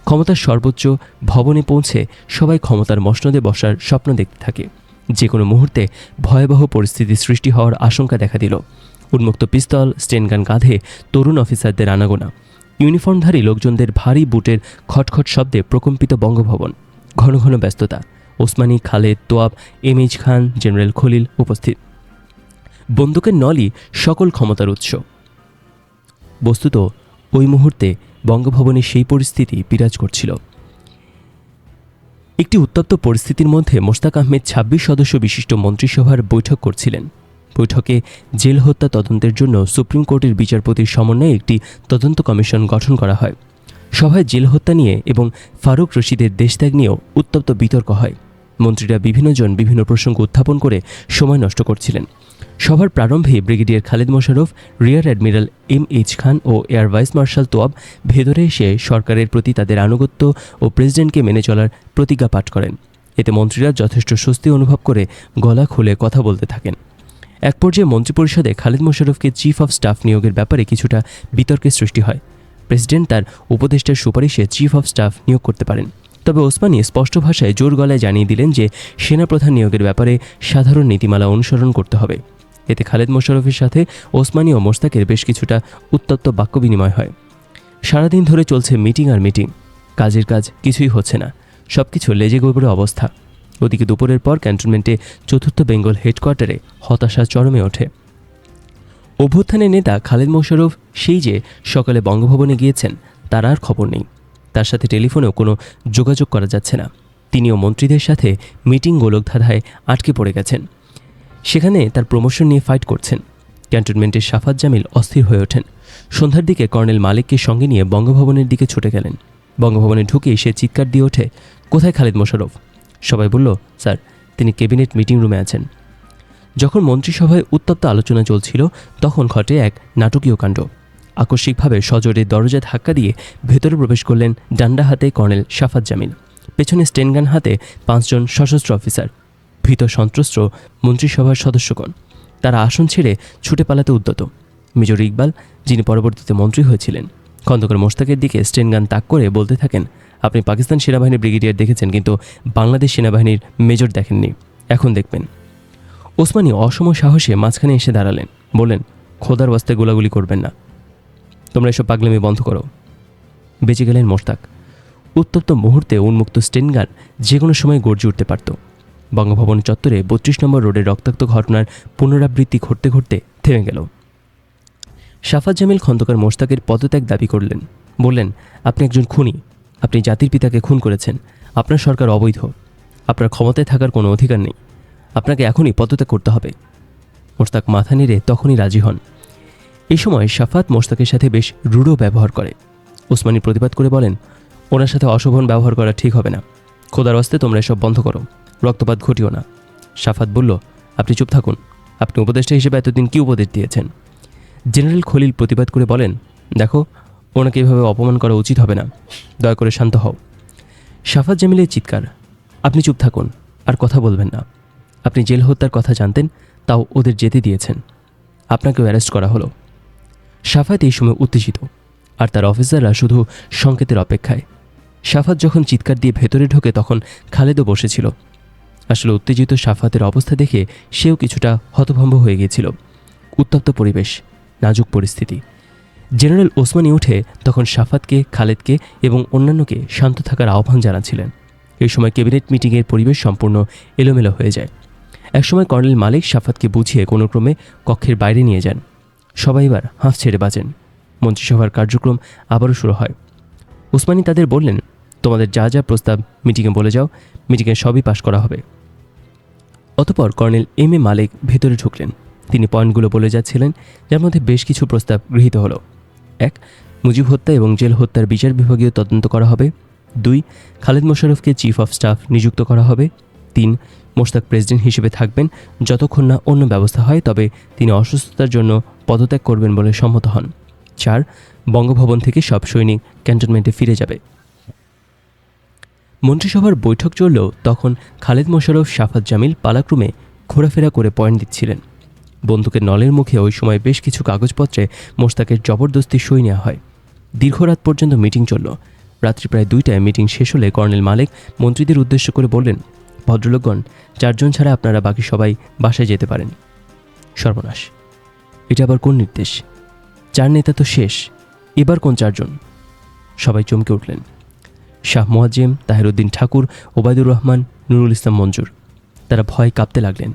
ক্ষমতার সর্বোচ্চ ভবনে পৌঁছে সবাই ক্ষমতার মসনদে বসার স্বপ্ন দেখতে থাকে। যে কোনো মুহূর্তে ভয়াবহ পরিস্থিতি সৃষ্টি হওয়ার আশঙ্কা দেখা দিল। উন্মুক্ত পিস্তল, স্টেনগান কাঁধে তরুণ অফিসারদের আনাগোনা, ইউনিফর্মধারী লোকজনদের ভারী বুটের খটখট শব্দে প্রকম্পিত বঙ্গভবন। ঘন ঘন ব্যস্ততা। ওসমানী, খালেদ, তোয়াব, এমএইচ খান, জেনারেল খলিল উপস্থিত। বন্দুকের নলই সকল ক্ষমতার উৎস। বস্তুত ওই মুহূর্তে বঙ্গভবনে সেই পরিস্থিতি বিরাজ করছিল। একটি উত্তপ্ত পরিস্থিতির মধ্যে মোশতাক আহমেদ ২৬ সদস্য বিশিষ্ট মন্ত্রিসভার বৈঠক করছিলেন। বৈঠকে জেল হত্যা তদন্তের জন্য সুপ্রিম কোর্টের বিচারপতির সমন্বয়ে একটি তদন্ত কমিশন গঠন করা হয়। সভায় জেল হত্যা নিয়ে এবং ফারুক রশিদের দেশত্যাগ নিয়েও উত্তপ্ত বিতর্ক হয়। মন্ত্রীরা বিভিন্নজন বিভিন্ন প্রসঙ্গ উত্থাপন করে সময় নষ্ট করছিলেন। সভার প্রারম্ভে brigadier Khaled Mosharraf, rear admiral MH Khan ও এয়ার ভাইস মার্শাল তোয়াব ভেতরে এসে সরকারের প্রতি তাদের আনুগত্য ও প্রেসিডেন্টকে মেনে চলার প্রতিজ্ঞা পাঠ করেন। এতে মন্ত্রীরা যথেষ্ট স্বস্তি অনুভব করে গলা খুলে কথা বলতে থাকেন। এক পর্যায়ে মন্ত্রিপরিষদে খালেদ মোশাররফকে চিফ অফ স্টাফ নিয়োগের ব্যাপারে কিছুটা বিতর্কের সৃষ্টি হয়। প্রেসিডেন্ট তার উপদেষ্টার সুপারিশে চিফ অফ স্টাফ নিয়োগ করতে পারেন। তবে ওসমানী স্পষ্ট ভাষায় জোর গলায় জানিয়ে দিলেন যে সেনাপ্রধান নিয়োগের ব্যাপারে সাধারণ নীতিমালা অনুসরণ করতে হবে। এতে খালেদ মোশাররফের সাথে ওসমানী ও মোশতাকের বেশ কিছুটা উত্তপ্ত বাক্য বিনিময় হয়। সারাদিন ধরে চলছে মিটিং আর মিটিং। কাজের কাজ কিছুই হচ্ছে না। সবকিছু লেজে গোবরে অবস্থা। ওদিকে দুপুরের পর ক্যান্টনমেন্টে ৪র্থ বেঙ্গল হেডকোয়ার্টারে হতাশা চরমে ওঠে। অভ্যুত্থানের নেতা খালেদ মোশাররফ সেই যে সকালে বঙ্গভবনে গিয়েছেন তার আর খবর নেই। তার সাথে টেলিফোনেও কোনো যোগাযোগ করা যাচ্ছে না। তিনিও মন্ত্রীদের সাথে মিটিং গোলকধাঁধায় আটকে পড়ে গেছেন। সেখানে তার প্রমোশন নিয়ে ফাইট করছেন। ক্যান্টনমেন্টের সাফাত জামিল অস্থির হয়ে ওঠেন। সন্ধ্যার দিকে কর্নেল মালিককে সঙ্গে নিয়ে বঙ্গভবনের দিকে ছুটে গেলেন। বঙ্গভবনে ঢুকেই সে চিৎকার দিয়ে ওঠে, কোথায় খালেদ মোশাররফ? সবাই বলল, স্যার, তিনি ক্যাবিনেট মিটিং রুমে আছেন। যখন মন্ত্রিসভায় উত্তপ্ত আলোচনা চলছিল তখন ঘটে এক নাটকীয় কাণ্ড। আকস্মিকভাবে সজোরে দরজা ধাক্কা দিয়ে ভেতরে প্রবেশ করলেন ডান্ডা হাতে কর্নেল সাফাত জামিল। পেছনে স্টেনগান হাতে ৫ জন সশস্ত্র অফিসার। ভীত সন্ত্রস্ত মন্ত্রিসভার সদস্যগণ। তারা আসন ছেড়ে ছুটে পালাতে উদ্যত। মেজর ইকবাল, যিনি পরবর্তীতে মন্ত্রী হয়েছিলেন, খন্দকার মোশতাকের দিকে স্টেনগান তাক করে বলতে থাকেন, আপনি পাকিস্তান সেনাবাহিনীর ব্রিগেডিয়ার দেখেছেন, কিন্তু বাংলাদেশ সেনাবাহিনীর মেজর দেখেননি। এখন দেখবেন। ওসমানী অসম সাহসে মাঝখানে এসে দাঁড়ালেন। বললেন, খোদার ওয়াস্তে গোলাগুলি করবেন না। তোমরা এসব পাগলামি বন্ধ করো। বেঁচে গেলেন মোশতাক। উত্তপ্ত মুহূর্তে উন্মুক্ত স্টেনগান যে কোনো সময় গর্জে উঠতে পারত। বঙ্গভবন চত্বরে ৩২ নম্বর রোডের রক্তাক্ত ঘটনার পুনরাবৃত্তি ঘটতে ঘটতে থেমে গেল। সাফাত জামিল খন্দকার মোশতাকের পদত্যাগ দাবি করলেন। বললেন, আপনি একজন খুনি। আপনি জাতির পিতাকে খুন করেছেন। আপনার সরকার অবৈধ। আপনার ক্ষমতায় থাকার কোনো অধিকার নেই। আপনাকে এখনই পদত্যাগ করতে হবে। মোশতাক মাথা নেড়ে তখনই রাজি হন। এই সময় সাফাত মোশতাকের সাথে বেশ রূঢ় ব্যবহার করে। ওসমানী প্রতিবাদ করে বলেন, ওনার সাথে অশোভন ব্যবহার করা ঠিক হবে না। খোদার ওয়াস্তে তোমরা এসব বন্ধ করো। রক্তপাত ঘটিও না। সাফাত বলল, আপনি চুপ থাকুন। আপনি উপদেষ্টা হিসেবে এতদিন কী উপদেশ দিয়েছেন? জেনারেল খলিল প্রতিবাদ করে বলেন, দেখো, ওনাকে এভাবে অপমান করা উচিত হবে না। দয়া করে শান্ত হও। সাফাত জামিলের চিৎকার, আপনি চুপ থাকুন, আর কথা বলবেন না। আপনি জেল হত্যার কথা জানতেন, তাও ওদের যেতে দিয়েছেন। আপনাকেও অ্যারেস্ট করা হলো। সাফাত এই সময় উত্তেজিত, আর তার অফিসাররা শুধু সংকেতের অপেক্ষায়। সাফাত যখন চিৎকার দিয়ে ভেতরে ঢোকে তখন খালেদও বসেছিল। আসলে উত্তেজিত সাফাতের অবস্থা দেখে সেও কিছুটা হতভম্ব হয়ে গিয়েছিল। উত্তপ্ত পরিবেশ, নাজুক পরিস্থিতি। জেনারেল ওসমানী উঠে তখন সাফাতকে, খালেদকে এবং অন্যান্যকে শান্ত থাকার আহ্বান জানাচ্ছিলেন। এই সময় ক্যাবিনেট মিটিংয়ের পরিবেশ সম্পূর্ণ এলোমেলো হয়ে যায়। একসময় কর্নেল মালিক সাফাতকে বুঝিয়ে কোনো ক্রমে কক্ষের বাইরে নিয়ে যান। সবাই এবার হাঁফ ছেড়ে বাঁচেন। মন্ত্রিসভার কার্যক্রম আবারও শুরু হয়। ওসমানী তাদের বললেন, তোমাদের যা যা প্রস্তাব মিটিংয়ে বলে যাও, মিটিংয়ে সবই পাশ করা হবে। অতঃপর কর্নেল এম.এ. মালিক ভেতরে ঢুকলেন। তিনি পয়েন্টগুলো বলে যাচ্ছিলেন, যার মধ্যে বেশ কিছু প্রস্তাব গৃহীত হলো। ১. মুজিব হত্যা এবং জেল হত্যার বিচার বিভাগীয় তদন্ত করা হবে। ২. খালেদ মোশাররফকে চিফ অফ স্টাফ নিযুক্ত করা হবে। ৩. মোশতাক প্রেসিডেন্ট হিসেবে থাকবেন যতক্ষণ না অন্য ব্যবস্থা হয়, তবে তিনি অসুস্থতার জন্য পদত্যাগ করবেন বলে সম্মত হন। ৪. বঙ্গভবন থেকে সব সৈনিক ক্যান্টনমেন্টে ফিরে যাবে। মন্ত্রিসভার বৈঠক চললেও তখন খালেদ মোশাররফ, সাফাত জামিল পালাক্রমে ঘোরাফেরা করে পয়েন্ট দিচ্ছিলেন। বন্দুকের নলের মুখে ওই সময় বেশ কিছু কাগজপত্রে মোশতাকের জবরদস্তি সই নেওয়া হয়। দীর্ঘ রাত পর্যন্ত মিটিং চলল। রাত্রি প্রায় 2টায় মিটিং শেষ হলে কর্নেল মালেক মন্ত্রীদের উদ্দেশ্য করে বললেন, ভদ্রলোকগণ, 4 জন ছাড়া আপনারা বাকি সবাই বাসায় যেতে পারেন। সর্বনাশ, এটা আবার কোন নির্দেশ? 4 নেতা তো শেষ, এবার কোন 4 জন? সবাই চমকে উঠলেন। শাহ মোয়াজ্জেম, তাহেরউদ্দিন ঠাকুর, ওবায়দুর রহমান, নুরুল ইসলাম মঞ্জুর। তারা ভয় কাঁপতে লাগলেন।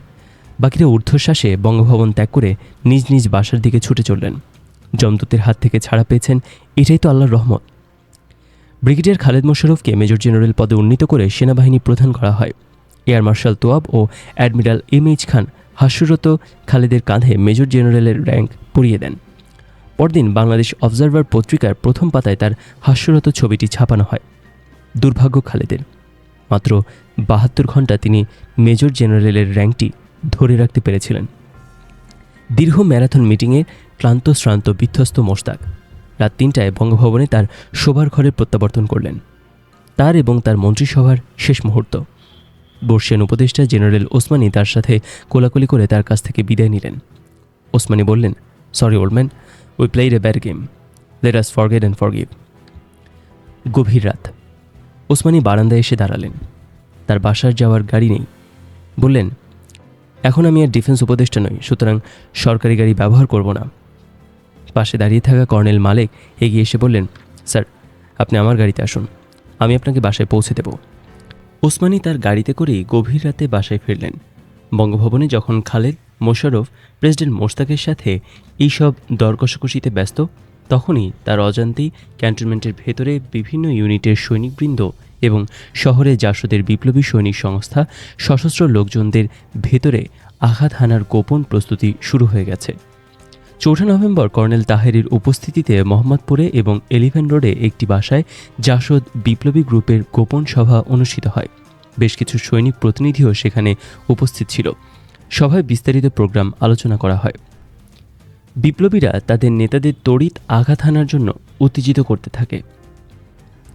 বাকিরা ঊর্ধ্বশ্বাসে বঙ্গভবন ত্যাগ করে নিজ নিজ বাসার দিকে ছুটে চললেন। যমদূতের হাত থেকে ছাড়া পেয়েছেন, এটাই তো আল্লাহর রহমত। ব্রিগেডিয়ার খালেদ মোশাররফকে মেজর জেনারেল পদে উন্নীত করে সেনাবাহিনী প্রধান করা হয়। এয়ার মার্শাল তোয়াব ও অ্যাডমিরাল এমএইচ খান হাস্যরত খালেদের কাঁধে মেজর জেনারেলের র্যাঙ্ক পরিয়ে দেন। পরদিন বাংলাদেশ অবজারভার পত্রিকার প্রথম পাতায় তার হাস্যরত ছবিটি ছাপানো হয়। দুর্ভাগ্য খালেদের, মাত্র 72 ঘণ্টা তিনি মেজর জেনারেলের র্যাঙ্কটি ধরে রাখতে পেরেছিলেন। দীর্ঘ ম্যারাথন মিটিংয়ে ক্লান্ত শ্রান্ত বিধ্বস্ত মোশতাক রাত 3টায় বঙ্গভবনে তার শোবার ঘরে প্রত্যাবর্তন করলেন। তার এবং তার মন্ত্রিসভার শেষ মুহূর্ত। বর্ষিয়ান উপদেষ্টা জেনারেল ওসমানী তার সাথে কোলাকুলি করে তার কাছ থেকে বিদায় নিলেন। ওসমানী বললেন, sorry old man, we played a bad game, let us forget and forgive. গভীর রাত। ওসমানী বারান্দায় এসে দাঁড়ালেন। তার বাসার যাওয়ার গাড়ি নেই। বললেন, এখন আমি আর ডিফেন্স উপদেষ্টা নই, সুতরাং সরকারি গাড়ি ব্যবহার করব না। পাশে দাঁড়িয়ে থাকা কর্নেল মালেক এগিয়ে এসে বললেন, স্যার, আপনি আমার গাড়িতে আসুন, আমি আপনাকে বাসায় পৌঁছে দেব। ওসমানী তার গাড়িতে করেই গভীর রাতে বাসায় ফিরলেন। বঙ্গভবনে যখন খালেদ মোশাররফ প্রেসিডেন্ট মোশতাকের সাথে এইসব দর কষাকষিতে ব্যস্ত, তখনই তার অজান্তেই ক্যান্টনমেন্টের ভেতরে বিভিন্ন ইউনিটের সৈনিকবৃন্দ এবং শহরে জাসদের বিপ্লবী সৈনিক সংস্থা সশস্ত্র লোকজনদের ভেতরে আঘাত হানার গোপন প্রস্তুতি শুরু হয়ে গেছে। 4 নভেম্বর কর্নেল তাহেরির উপস্থিতিতে মোহাম্মদপুরে এবং এলিফ্যান্ট রোডে একটি বাসায় জাসদ বিপ্লবী গ্রুপের গোপন সভা অনুষ্ঠিত হয়। বেশ কিছু সৈনিক প্রতিনিধিও সেখানে উপস্থিত ছিল। সভায় বিস্তারিত প্রোগ্রাম আলোচনা করা হয়। বিপ্লবীরা তাদের নেতাদের তড়িৎ আঘাত হানার জন্য উত্তেজিত করতে থাকে।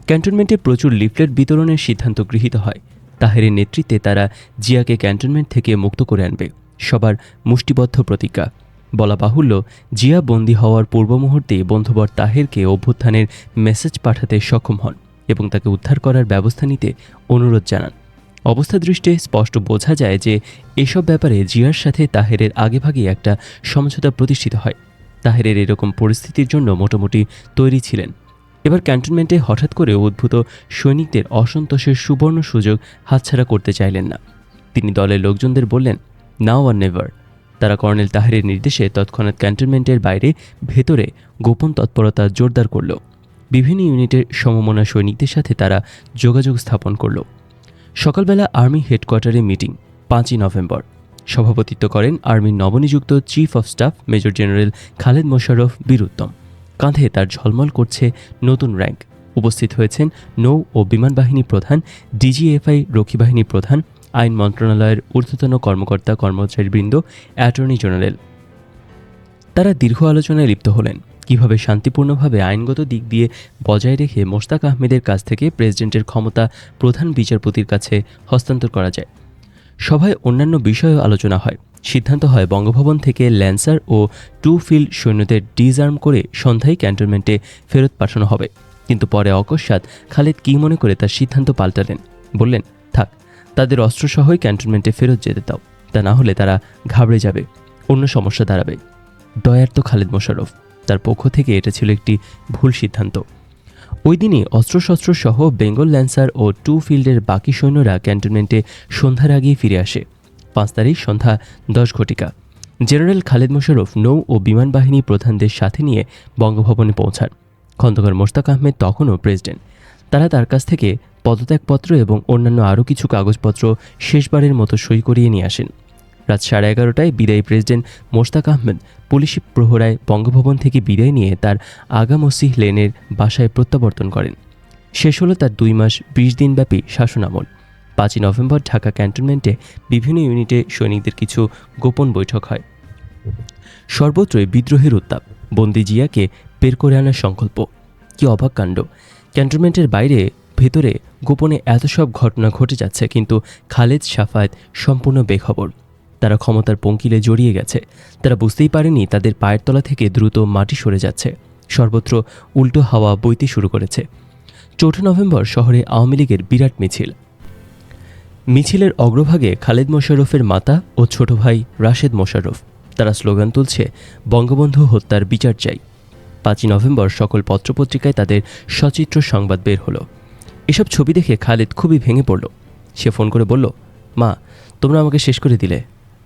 ক্যান্টনমেন্টে প্রচুর লিফলেট বিতরণের সিদ্ধান্ত গৃহীত হয়। তাহেরের নেতৃত্বে তারা জিয়াকে ক্যান্টনমেন্ট থেকে মুক্ত করে আনবে, সবার মুষ্টিবদ্ধ প্রতিজ্ঞা। বলা বাহুল্য, জিয়া বন্দী হওয়ার পূর্ব মুহূর্তে বন্ধুবর তাহেরকে অভ্যুত্থানের মেসেজ পাঠাতে সক্ষম হন এবং তাকে উদ্ধার করার ব্যবস্থা নিতে অনুরোধ জানান। অবস্থা দৃষ্টে স্পষ্ট বোঝা যায় যে এসব ব্যাপারে জিয়ার সাথে তাহেরের আগেভাগে একটা সমঝোতা প্রতিষ্ঠিত হয়। তাহেরের এরকম পরিস্থিতির জন্য মোটামুটি তৈরি ছিলেন। এবার ক্যান্টনমেন্টে হঠাৎ করে উদ্ভূত সৈনিকদের অসন্তোষের সুবর্ণ সুযোগ হাতছাড়া করতে চাইলেন না। তিনি দলের লোকজনদের বললেন, নাও আর নেভার। তারা কর্নেল তাহেরের নির্দেশে তৎক্ষণাৎ ক্যান্টনমেন্টের বাইরে ভেতরে গোপন তৎপরতা জোরদার করল। বিভিন্ন ইউনিটের সমমনা সৈনিকদের সাথে তারা যোগাযোগ স্থাপন করল। সকালবেলা আর্মি হেডকোয়ার্টারে মিটিং, 5 নভেম্বর। সভাপতিত্ব করেন আর্মির নবনিযুক্ত chief of staff major general Khaled Mosharraf Bir Uttam. কাঁধে তার ঝলমল করছে নতুন র্যাঙ্ক। উপস্থিত হয়েছেন নৌ ও বিমান বাহিনী প্রধান, ডিজিএফআই রক্ষী বাহিনী প্রধান, আইন মন্ত্রণালয়ের ঊর্ধ্বতন কর্মকর্তা কর্মচারীবৃন্দ, অ্যাটর্নি জেনারেল। তারা দীর্ঘ আলোচনায় লিপ্ত হলেন কিভাবে শান্তিপূর্ণভাবে আইনগত দিক দিয়ে বজায় রেখে মোশতাক আহমেদের কাছ থেকে প্রেসিডেন্টের ক্ষমতা প্রধান বিচারপতির কাছে হস্তান্তর করা যায়। সভায় অন্যান্য বিষয়েও আলোচনা হয়। সিদ্ধান্ত হয় বঙ্গভবন থেকে ল্যান্সার ও 2 ফিল্ড সৈন্যদের ডিসআর্ম করে সন্ধ্যায় ক্যান্টনমেন্টে ফেরত পাঠানো হবে। কিন্তু পরে অকস্মাৎ খালেদ কী মনে করে তার সিদ্ধান্ত পাল্টালেন। বললেন, থাক, তাদের অস্ত্রসহই ক্যান্টনমেন্টে ফেরত যেতে দাও, তা না হলে তারা ঘাবড়ে যাবে, অন্য সমস্যা দাঁড়াবে। দয়ার্ত খালেদ মোশাররফ, তার পক্ষ থেকে এটা ছিল একটি ভুল সিদ্ধান্ত। ওই দিনই অস্ত্রশস্ত্র সহ বেঙ্গল ল্যান্সার ও 2 ফিল্ডের বাকি সৈন্যরা ক্যান্টনমেন্টে সন্ধ্যার আগেই ফিরে আসে। 5 তারিখ সন্ধ্যা 10 ঘটিকা। জেনারেল খালেদ মোশাররফ নৌ ও বিমান বাহিনী প্রধানদের সাথে নিয়ে বঙ্গভবনে পৌঁছান। খন্দকার মোশতাক আহমেদ তখনও প্রেসিডেন্ট। তারা তার কাছ থেকে পদত্যাগপত্র এবং অন্যান্য আরও কিছু কাগজপত্র শেষবারের মতো সই করিয়ে নিয়ে আসেন। রাত 11:30টায় বিদায়ী প্রেসিডেন্ট মোশতাক আহমেদ পুলিশি প্রহরায় বঙ্গভবন থেকে বিদায় নিয়ে তার আগা মসিহ লেনের বাসায় প্রত্যাবর্তন করেন। শেষ হলো তার 2 মাস 20 দিনব্যাপী শাসনামল। 5 নভেম্বর ঢাকা ক্যান্টনমেন্টে বিভিন্ন ইউনিটে সৈনিকদের কিছু গোপন বৈঠক হয়। সর্বত্রই বিদ্রোহের উত্তাপ, বন্দি জিয়াকে বের করে আনার সংকল্প। কি অবাক কাণ্ড! ক্যান্টনমেন্টের বাইরে ভেতরে গোপনে এত সব ঘটনা ঘটে যাচ্ছে, কিন্তু খালেদ সাফায়েত সম্পূর্ণ বেখবর। তারা ক্ষমতার পঙ্কিলে জড়িয়ে গেছে। তারা বুঝতেই পারেনি তাদের পায়ের তলা থেকে দ্রুত মাটি সরে যাচ্ছে। সর্বত্র উল্টো হাওয়া বইতে শুরু করেছে। 4 নভেম্বর শহরে আওয়ামী লীগের বিরাট মিছিল। মিছিলের অগ্রভাগে খালেদ মোশাররফের মাতা ও ছোট ভাই রাশেদ মোশাররফ। তারা স্লোগান তুলছে, বঙ্গবন্ধু হত্যার বিচার চাই। 5 নভেম্বর সকল পত্রপত্রিকায় তাদের সচিত্র সংবাদ বের হলো। এসব ছবি দেখে খালেদ খুবই ভেঙে পড়ল। সে ফোন করে বলল, মা, তোমরা আমাকে শেষ করে দিলে,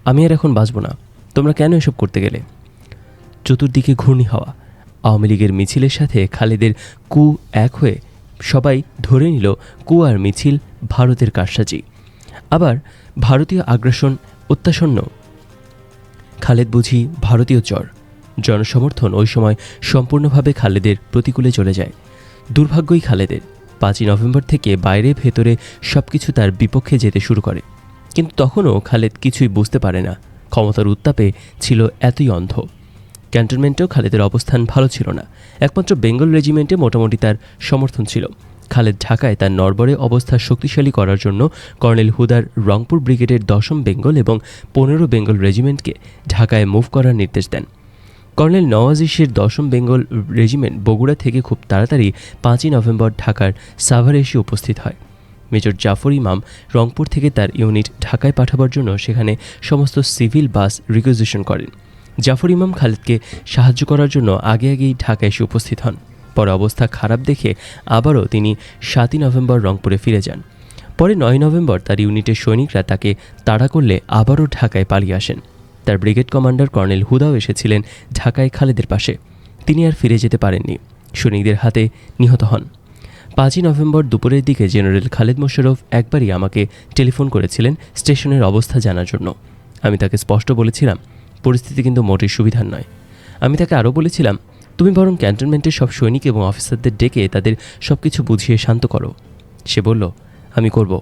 আমি আর এখন বাঁচব না। তোমরা কেন এসব করতে গেলে? চতুর্দিকে ঘূর্ণি হাওয়া। আওয়ামী লীগের মিছিলের সাথে খালেদের কু এক হয়ে সবাই ধরে নিল কু আর মিছিল ভারতের কারসাজি। আবার ভারতীয় আগ্রাসন অত্যাসন্ন। খালেদ বুঝি ভারতীয় চর। জনসমর্থন ওই সময় সম্পূর্ণভাবে খালেদের প্রতিকূলে চলে যায়। দুর্ভাগ্যই খালেদের। 5 নভেম্বর থেকে বাইরে ভেতরে সবকিছু তার বিপক্ষে যেতে শুরু করে। কিন্তু তখনও খালেদ কিছুই বুঝতে পারে না। ক্ষমতার উত্তাপে ছিল এতই অন্ধ। ক্যান্টনমেন্টেও খালেদের অবস্থান ভালো ছিল না। একমাত্র বেঙ্গল রেজিমেন্টে মোটামুটি তার সমর্থন ছিল। খালেদ ঢাকায় তার নড়বড়ে অবস্থা শক্তিশালী করার জন্য কর্নেল হুদার রংপুর ব্রিগেডের 10ম বেঙ্গল এবং 15 বেঙ্গল রেজিমেন্টকে ঢাকায় মুভ করার নির্দেশ দেন। কর্নেল নওয়াজিশের 10ম বেঙ্গল রেজিমেন্ট বগুড়া থেকে খুব তাড়াতাড়ি 5 নভেম্বর ঢাকার সাভারে এসে উপস্থিত হয়। মেজর জাফর ইমাম রংপুর থেকে তার ইউনিট ঢাকায় পাঠাবার জন্য সেখানে সমস্ত সিভিল বাস রিকুইজিশন করেন। জাফর ইমাম খালেদকে সাহায্য করার জন্য আগেই ঢাকায় এসে উপস্থিত হন। পরে অবস্থা খারাপ দেখে আবারও তিনি 7 নভেম্বর রংপুরে ফিরে যান। পরে 9 নভেম্বর তার ইউনিটের সৈনিকরা তাকে তাড়া করলে আবারও ঢাকায় পালিয়ে আসেন। তার ব্রিগেড কমান্ডার কর্নেল হুদাও এসেছিলেন ঢাকায় খালেদের পাশে। তিনি আর ফিরে যেতে পারেননি, সৈনিকদের হাতে নিহত হন। 5 নভেম্বর দুপুরের দিকে জেনারেল খালেদ মোশাররফ একবারই আমাকে টেলিফোন করেছিলেন স্টেশনের অবস্থা জানার জন্য। আমি তাকে স্পষ্ট বলেছিলাম, পরিস্থিতি কিন্তু মোটেই সুবিধার নয়। আমি তাকে আরও বলেছিলাম, তুমি বরং ক্যান্টনমেন্টের সব সৈনিক এবং অফিসারদের ডেকে তাদের সব কিছু বুঝিয়ে শান্ত করো। সে বলল, আমি করব।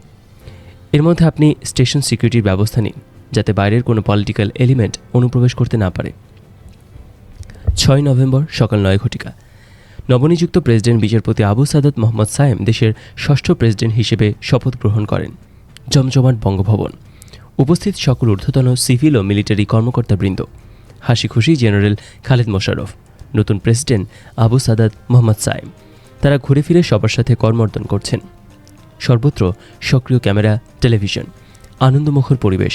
এর মধ্যে আপনি স্টেশন সিকিউরিটির ব্যবস্থা নিন, যাতে বাইরের কোনো পলিটিক্যাল এলিমেন্ট অনুপ্রবেশ করতে না পারে। 6 নভেম্বর সকাল 9 ঘটিকা। নবনিযুক্ত প্রেসিডেন্ট বিচারপতি আবু সাদাত মোহাম্মদ সায়েম দেশের 6ষ্ঠ প্রেসিডেন্ট হিসেবে শপথ গ্রহণ করেন। জমজমাট বঙ্গভবন। উপস্থিত সকল ঊর্ধ্বতন সিভিল ও মিলিটারি কর্মকর্তাবৃন্দ। হাসি খুশি জেনারেল খালেদ মোশাররফ, নতুন প্রেসিডেন্ট আবু সাদাত মোহাম্মদ সায়েম। তারা ঘুরে ফিরে সবার সাথে কর্মর্দন করছেন। সর্বত্র সক্রিয় ক্যামেরা, টেলিভিশন, আনন্দমুখর পরিবেশ।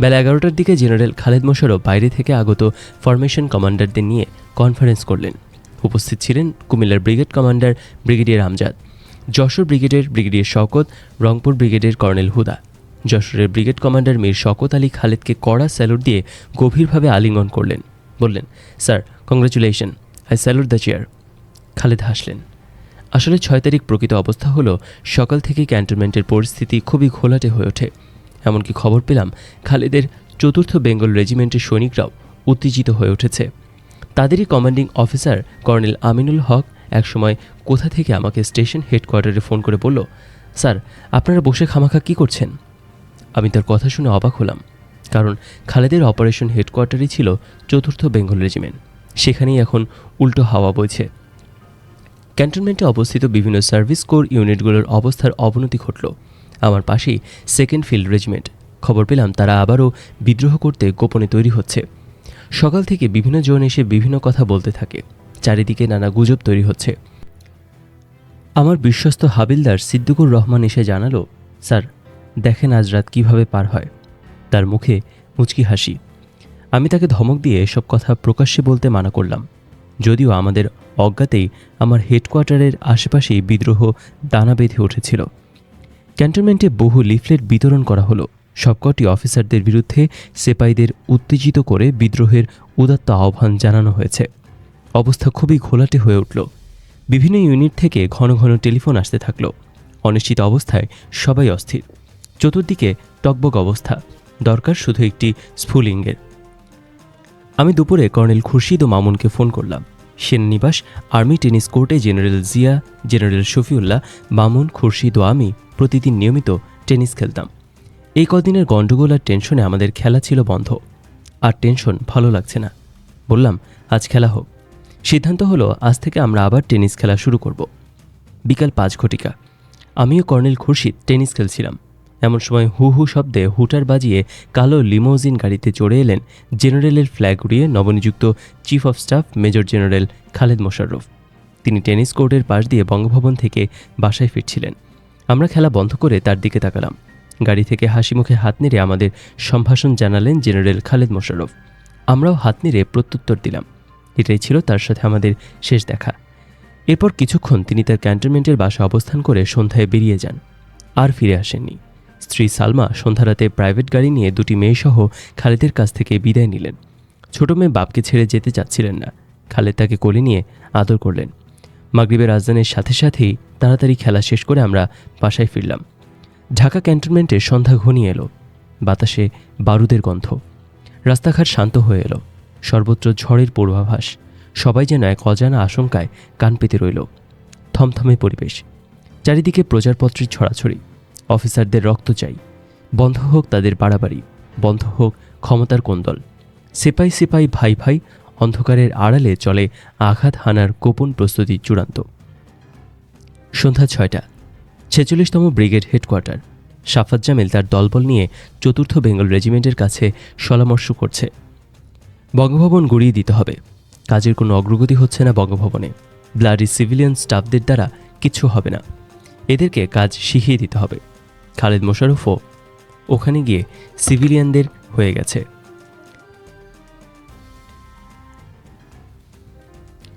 বেলা 11টার দিকে জেনারেল খালেদ মোশাররফ বাইরে থেকে আগত ফরমেশন কমান্ডারদের নিয়ে কনফারেন্স করলেন। উপস্থিত ছিলেন কুমিল্লার brigade commander brigadier Amjad, Jessore ব্রিগেডের ব্রিগেডিয়ার শওকত, রংপুর ব্রিগেডের কর্নেল হুদা। যশোরের ব্রিগেড কমান্ডার মীর শওকত আলী খালেদকে কড়া স্যালুট দিয়ে গভীরভাবে আলিঙ্গন করলেন। বললেন, sir, congratulation, I salute the chair. Khaled হাসলেন। আসলে 6 তারিখ প্রকৃত অবস্থা হলো সকাল থেকেই ক্যান্টনমেন্টের পরিস্থিতি খুবই ঘোলাটে হয়ে ওঠে। এমনকি খবর পেলাম খালেদের 4th বেঙ্গল রেজিমেন্টের সৈনিকরাও উত্তেজিত হয়ে উঠেছে। তাদেরই কমান্ডিং অফিসার কর্নেল আমিনুল হক একসময় কোথা থেকে আমাকে স্টেশন হেডকোয়ার্টারে ফোন করে বলল, স্যার, আপনারা বসে খামাখা কী করছেন? আমি তার কথা শুনে অবাক হলাম, কারণ খালেদের অপারেশন হেডকোয়ার্টারই ছিল 4th বেঙ্গল রেজিমেন্ট। সেখানেই এখন উল্টো হাওয়া বইছে। ক্যান্টনমেন্টে অবস্থিত বিভিন্ন সার্ভিস কোর ইউনিটগুলোর অবস্থার অবনতি ঘটল। আমার পাশেই 2nd ফিল্ড রেজিমেন্ট। খবর পেলাম তারা আবারও বিদ্রোহ করতে গোপনে তৈরি হচ্ছে। সকাল থেকে বিভিন্ন জন এসে বিভিন্ন কথা বলতে থাকে। চারিদিকে নানা গুজব তৈরি হচ্ছে। আমার বিশ্বস্ত হাবিলদার সিদ্দিকুর রহমান এসে জানালো, স্যার, দেখেন আজ রাত কীভাবে পার হয়। তার মুখে মুচকি হাসি। আমি তাকে ধমক দিয়ে এসব কথা প্রকাশ্যে বলতে মানা করলাম। যদিও আমাদের অজ্ঞাতেই আমার হেডকোয়ার্টারের আশেপাশেই বিদ্রোহ দানা বেঁধে উঠেছিল। ক্যান্টনমেন্টে বহু লিফলেট বিতরণ করা হলো। সবকটি অফিসারদের বিরুদ্ধে সিপাহীদের উত্তেজিত করে বিদ্রোহের উদাত্ত আহ্বান জানানো হয়েছে। অবস্থা খুবই ঘোলাটে হয়ে উঠল। বিভিন্ন ইউনিট থেকে ঘন ঘন টেলিফোন আসতে থাকলো। অনিশ্চিত অবস্থায় সবাই অস্থির। চতুর্দিকে টকবক অবস্থা, দরকার শুধু একটি স্ফুলিঙ্গের। আমি দুপুরে কর্নেল খুরশিদ ও মামুনকে ফোন করলাম। সেনানিবাস আর্মি টেনিস কোর্টে জেনারেল জিয়া, জেনারেল শফিউল্লাহ, মামুন, খুরশিদ ও আমি প্রতিদিন নিয়মিত টেনিস খেলতাম। এই কদিনের গণ্ডগোল আর টেনশনে আমাদের খেলা ছিল বন্ধ। আর টেনশন ভালো লাগছে না। বললাম, আজ খেলা হোক। সিদ্ধান্ত হলো আজ থেকে আমরা আবার টেনিস খেলা শুরু করব। বিকাল 5 ঘটিকা। আমিও কর্নেল খুরশিদ টেনিস খেলছিলাম। এমন সময় হু হু শব্দে হুটার বাজিয়ে কালো লিমোজিন গাড়িতে চড়ে এলেন জেনারেলের ফ্ল্যাগ উড়িয়ে নবনিযুক্ত chief of staff major general Khaled Mosharraf. তিনি টেনিস কোর্টের পাশ দিয়ে বঙ্গভবন থেকে বাসায় ফিরছিলেন। আমরা খেলা বন্ধ করে তার দিকে তাকালাম। গাড়ি থেকে হাসি মুখে হাত নেড়ে আমাদের সম্ভাষণ জানালেন জেনারেল খালেদ মোশাররফ। আমরাও হাত নেড়ে প্রত্যুত্তর দিলাম। এটাই ছিল তার সাথে আমাদের শেষ দেখা। এরপর কিছুক্ষণ তিনি তার ক্যান্টনমেন্টের বাসায় অবস্থান করে সন্ধ্যায় বেরিয়ে যান, আর ফিরে আসেননি। স্ত্রী সালমা সন্ধ্যারাতে প্রাইভেট গাড়ি নিয়ে দুটি মেয়েসহ খালেদের কাছ থেকে বিদায় নিলেন। ছোট মেয়ে বাপকে ছেড়ে যেতে চাচ্ছিলেন না। খালেদ তাকে কোলে নিয়ে আদর করলেন। মাগরিবের আজানের সাথে সাথেই তাড়াতাড়ি খেলা শেষ করে আমরা বাসায় ফিরলাম। ঢাকা ক্যান্টনমেন্টে সন্ধ্যা ঘনিয়ে এলো। বাতাসে বারুদের গন্ধ। রাস্তাঘাট শান্ত হয়ে এলো। সর্বত্র ঝড়ের পূর্বাভাস। সবাই যেন এক অজানা আশঙ্কায় কান পেতে রইল। থমথমে পরিবেশ। চারিদিকে প্রচারপত্রের ছড়াছড়ি। অফিসারদের রক্ত চাই। বন্ধ হোক তাদের বাড়াবাড়ি। বন্ধ হোক ক্ষমতার কোন্দল। সিপাই সিপাই ভাই ভাই। অন্ধকারের আড়ালে চলে আঘাত হানার গোপন প্রস্তুতি চূড়ান্ত। সন্ধ্যা 6টা। 46তম ব্রিগেড হেডকোয়ার্টার। সাফাত জামিল তার দলবল নিয়ে ৪র্থ বেঙ্গল রেজিমেন্টের কাছে পরামর্শ করছে। বঙ্গভবন গুড়িয়ে দিতে হবে। কাজের কোনো অগ্রগতি হচ্ছে না বঙ্গভবনে। ব্লাডি সিভিলিয়ান স্টাফদের দ্বারা কিচ্ছু হবে না। এদেরকে কাজ শিখিয়ে দিতে হবে। খালেদ মোশাররফও ওখানে গিয়ে সিভিলিয়ানদের হয়ে গেছে।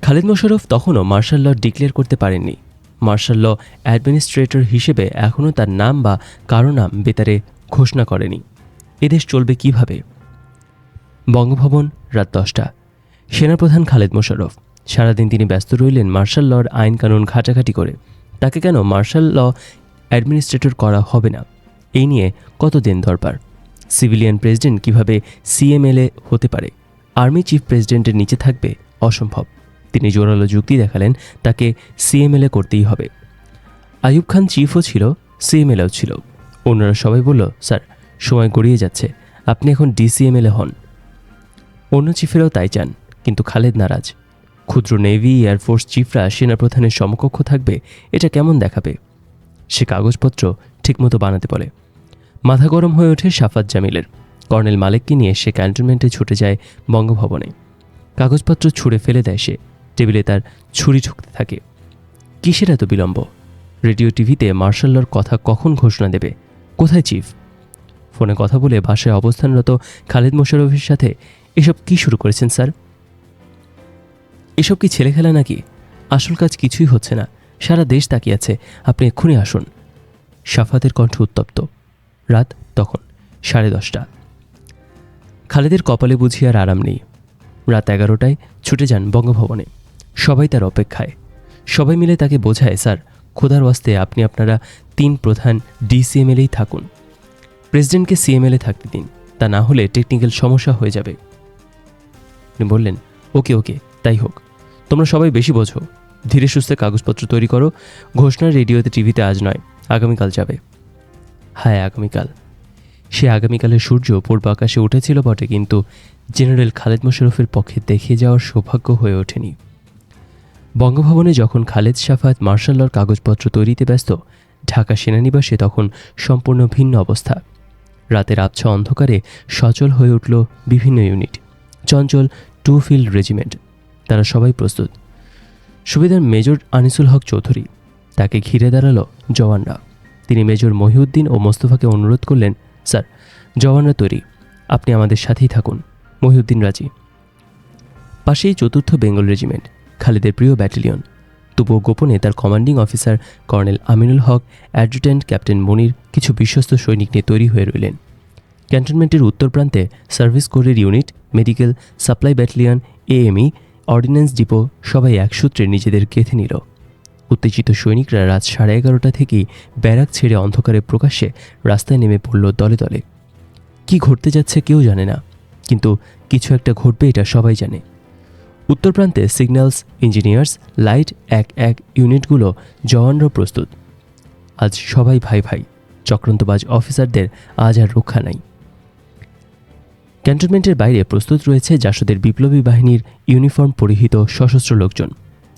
খালেদ মোশাররফ তখনও মার্শাল ল ডিক্লেয়ার করতে পারেননি। মার্শাল ল অ্যাডমিনিস্ট্রেটর হিসেবে এখনও তার নাম বা কারো নাম বেতারে ঘোষণা করেনি। এদেশ চলবে কিভাবে? বঙ্গভবন, রাত 10টা। সেনাপ্রধান খালেদ মোশাররফ। সারাদিন তিনি ব্যস্ত রইলেন মার্শাল লর আইন কানুন ঘাটাঘাটি করে। তাকে কেন মার্শাল ল অ্যাডমিনিস্ট্রেটর করা হবে না, এই নিয়ে কতদিন দরবার। সিভিলিয়ান প্রেসিডেন্ট কিভাবে সিএমএলএ হতে পারে? আর্মি চিফ প্রেসিডেন্টের নিচে থাকবে? অসম্ভব। তিনি জোরালো যুক্তি দেখালেন তাকে সিএমএলএ করতেই হবে। আইয়ুব খান চিফও ছিল, সিএমএলএও ছিল। অন্যরা সবাই বলল, স্যার সময় গড়িয়ে যাচ্ছে, আপনি এখন ডিসিএমএলএ হন। অন্য চিফেরাও তাই চান, কিন্তু খালেদ নারাজ। ক্ষুদ্র নেভি এয়ারফোর্স চিফরা সেনাপ্রধানের সমকক্ষ থাকবে, এটা কেমন দেখাবে? সে কাগজপত্র ঠিকমতো বানাতে বলে। মাথা গরম হয়ে ওঠে সাফাত জামিলের। কর্নেল মালেককে নিয়ে সে ক্যান্টনমেন্টে ছুটে যায় বঙ্গভবনে। কাগজপত্র ছুঁড়ে ফেলে দেয় সে। টেবিলে তার ছুরি ঠুকতে থাকে। কিসের এত বিলম্ব? রেডিও টিভিতে মার্শাল লর কথা কখন ঘোষণা দেবে? কোথায় চিফ? ফোনে কথা বলে বাসায় অবস্থানরত খালেদ মোশাররফের সাথে, এসব কি শুরু করেছেন স্যার? এসব কি ছেলে খেলা নাকি? আসল কাজ কিছুই হচ্ছে না। সারা দেশ তাকিয়ে আছে, আপনি এক্ষুনি আসুন। সাফাতের কণ্ঠ উত্তপ্ত। রাত তখন 10:30। খালেদের কপালে বুঝি আর আরাম নেই। রাত 11টায় ছুটে যান বঙ্গভবনে। সবাই তার অপেক্ষায়। সবাই মিলে তাকে বোঝায়, স্যার খোদার ওয়াস্তে আপনি আপনারা 3 প্রধান ডিসিএমএলএই থাকুন। প্রেসিডেন্টকে সিএমএলএ থাকতে দিন, তা না হলে টেকনিক্যাল সমস্যা হয়ে যাবে। তিনি বললেন, ওকে ওকে তাই হোক। তোমরা সবাই বেশি বোঝো। ধীরে সুস্থে কাগজপত্র তৈরি করো। ঘোষণা রেডিওতে টিভিতে আজ নয়, আগামীকাল যাবে। হায় আগামীকাল। সে আগামীকালের সূর্য পূর্ব আকাশে উঠেছিল বটে, কিন্তু জেনারেল খালেদ মোশাররফের পক্ষে দেখিয়ে যাওয়ার সৌভাগ্য হয়ে ওঠেনি। বঙ্গভবনে যখন খালেদ সাফাত মার্শাল লর কাগজপত্র তৈরিতে ব্যস্ত, ঢাকা সেনানিবাসে তখন সম্পূর্ণ ভিন্ন অবস্থা। রাতের আবছা অন্ধকারে সচল হয়ে উঠল বিভিন্ন ইউনিট। চঞ্চল 2 ফিল্ড রেজিমেন্ট। তারা সবাই প্রস্তুত। সুবেদার মেজর আনিসুল হক চৌধুরী। তাকে ঘিরে দাঁড়ালো জওয়ানরা। তিনি মেজর মহিউদ্দিন ও মোস্তফাকে অনুরোধ করলেন, স্যার জওয়ানরা তৈরি, আপনি আমাদের সাথেই থাকুন। মহিউদ্দিন রাজি। পাশেই 4র্থ বেঙ্গল রেজিমেন্ট, খালেদের প্রিয় ব্যাটালিয়ন। তবুও গোপনে তার কমান্ডিং অফিসার কর্নেল আমিনুল হক, অ্যাডজুট্যান্ট ক্যাপ্টেন মনির কিছু বিশ্বস্ত সৈনিক নিয়ে তৈরি হয়ে রইলেন। ক্যান্টনমেন্টের উত্তর প্রান্তে সার্ভিস কোরের unit, medical supply battalion, AME, ordnance depot সবাই এক সূত্রে নিজেদের গেঁথে নিল। উত্তেজিত সৈনিকরা রাত 11:30 থেকেই ব্যারাক ছেড়ে অন্ধকারে প্রকাশ্যে রাস্তায় নেমে পড়ল দলে দলে। কি ঘটতে যাচ্ছে কেউ জানে না, কিন্তু কিছু একটা ঘটবে এটা সবাই জানে। উত্তর প্রান্তে সিগন্যালস, ইঞ্জিনিয়ার্স, লাইট 1-1 ইউনিটগুলো জওয়ানরা প্রস্তুত। আজ সবাই ভাই ভাই। চক্রান্তবাজ অফিসারদের আজ আর রক্ষা নাই। ক্যান্টনমেন্টের বাইরে প্রস্তুত রয়েছে জাসদের বিপ্লবী বাহিনীর ইউনিফর্ম পরিহিত সশস্ত্র লোকজন।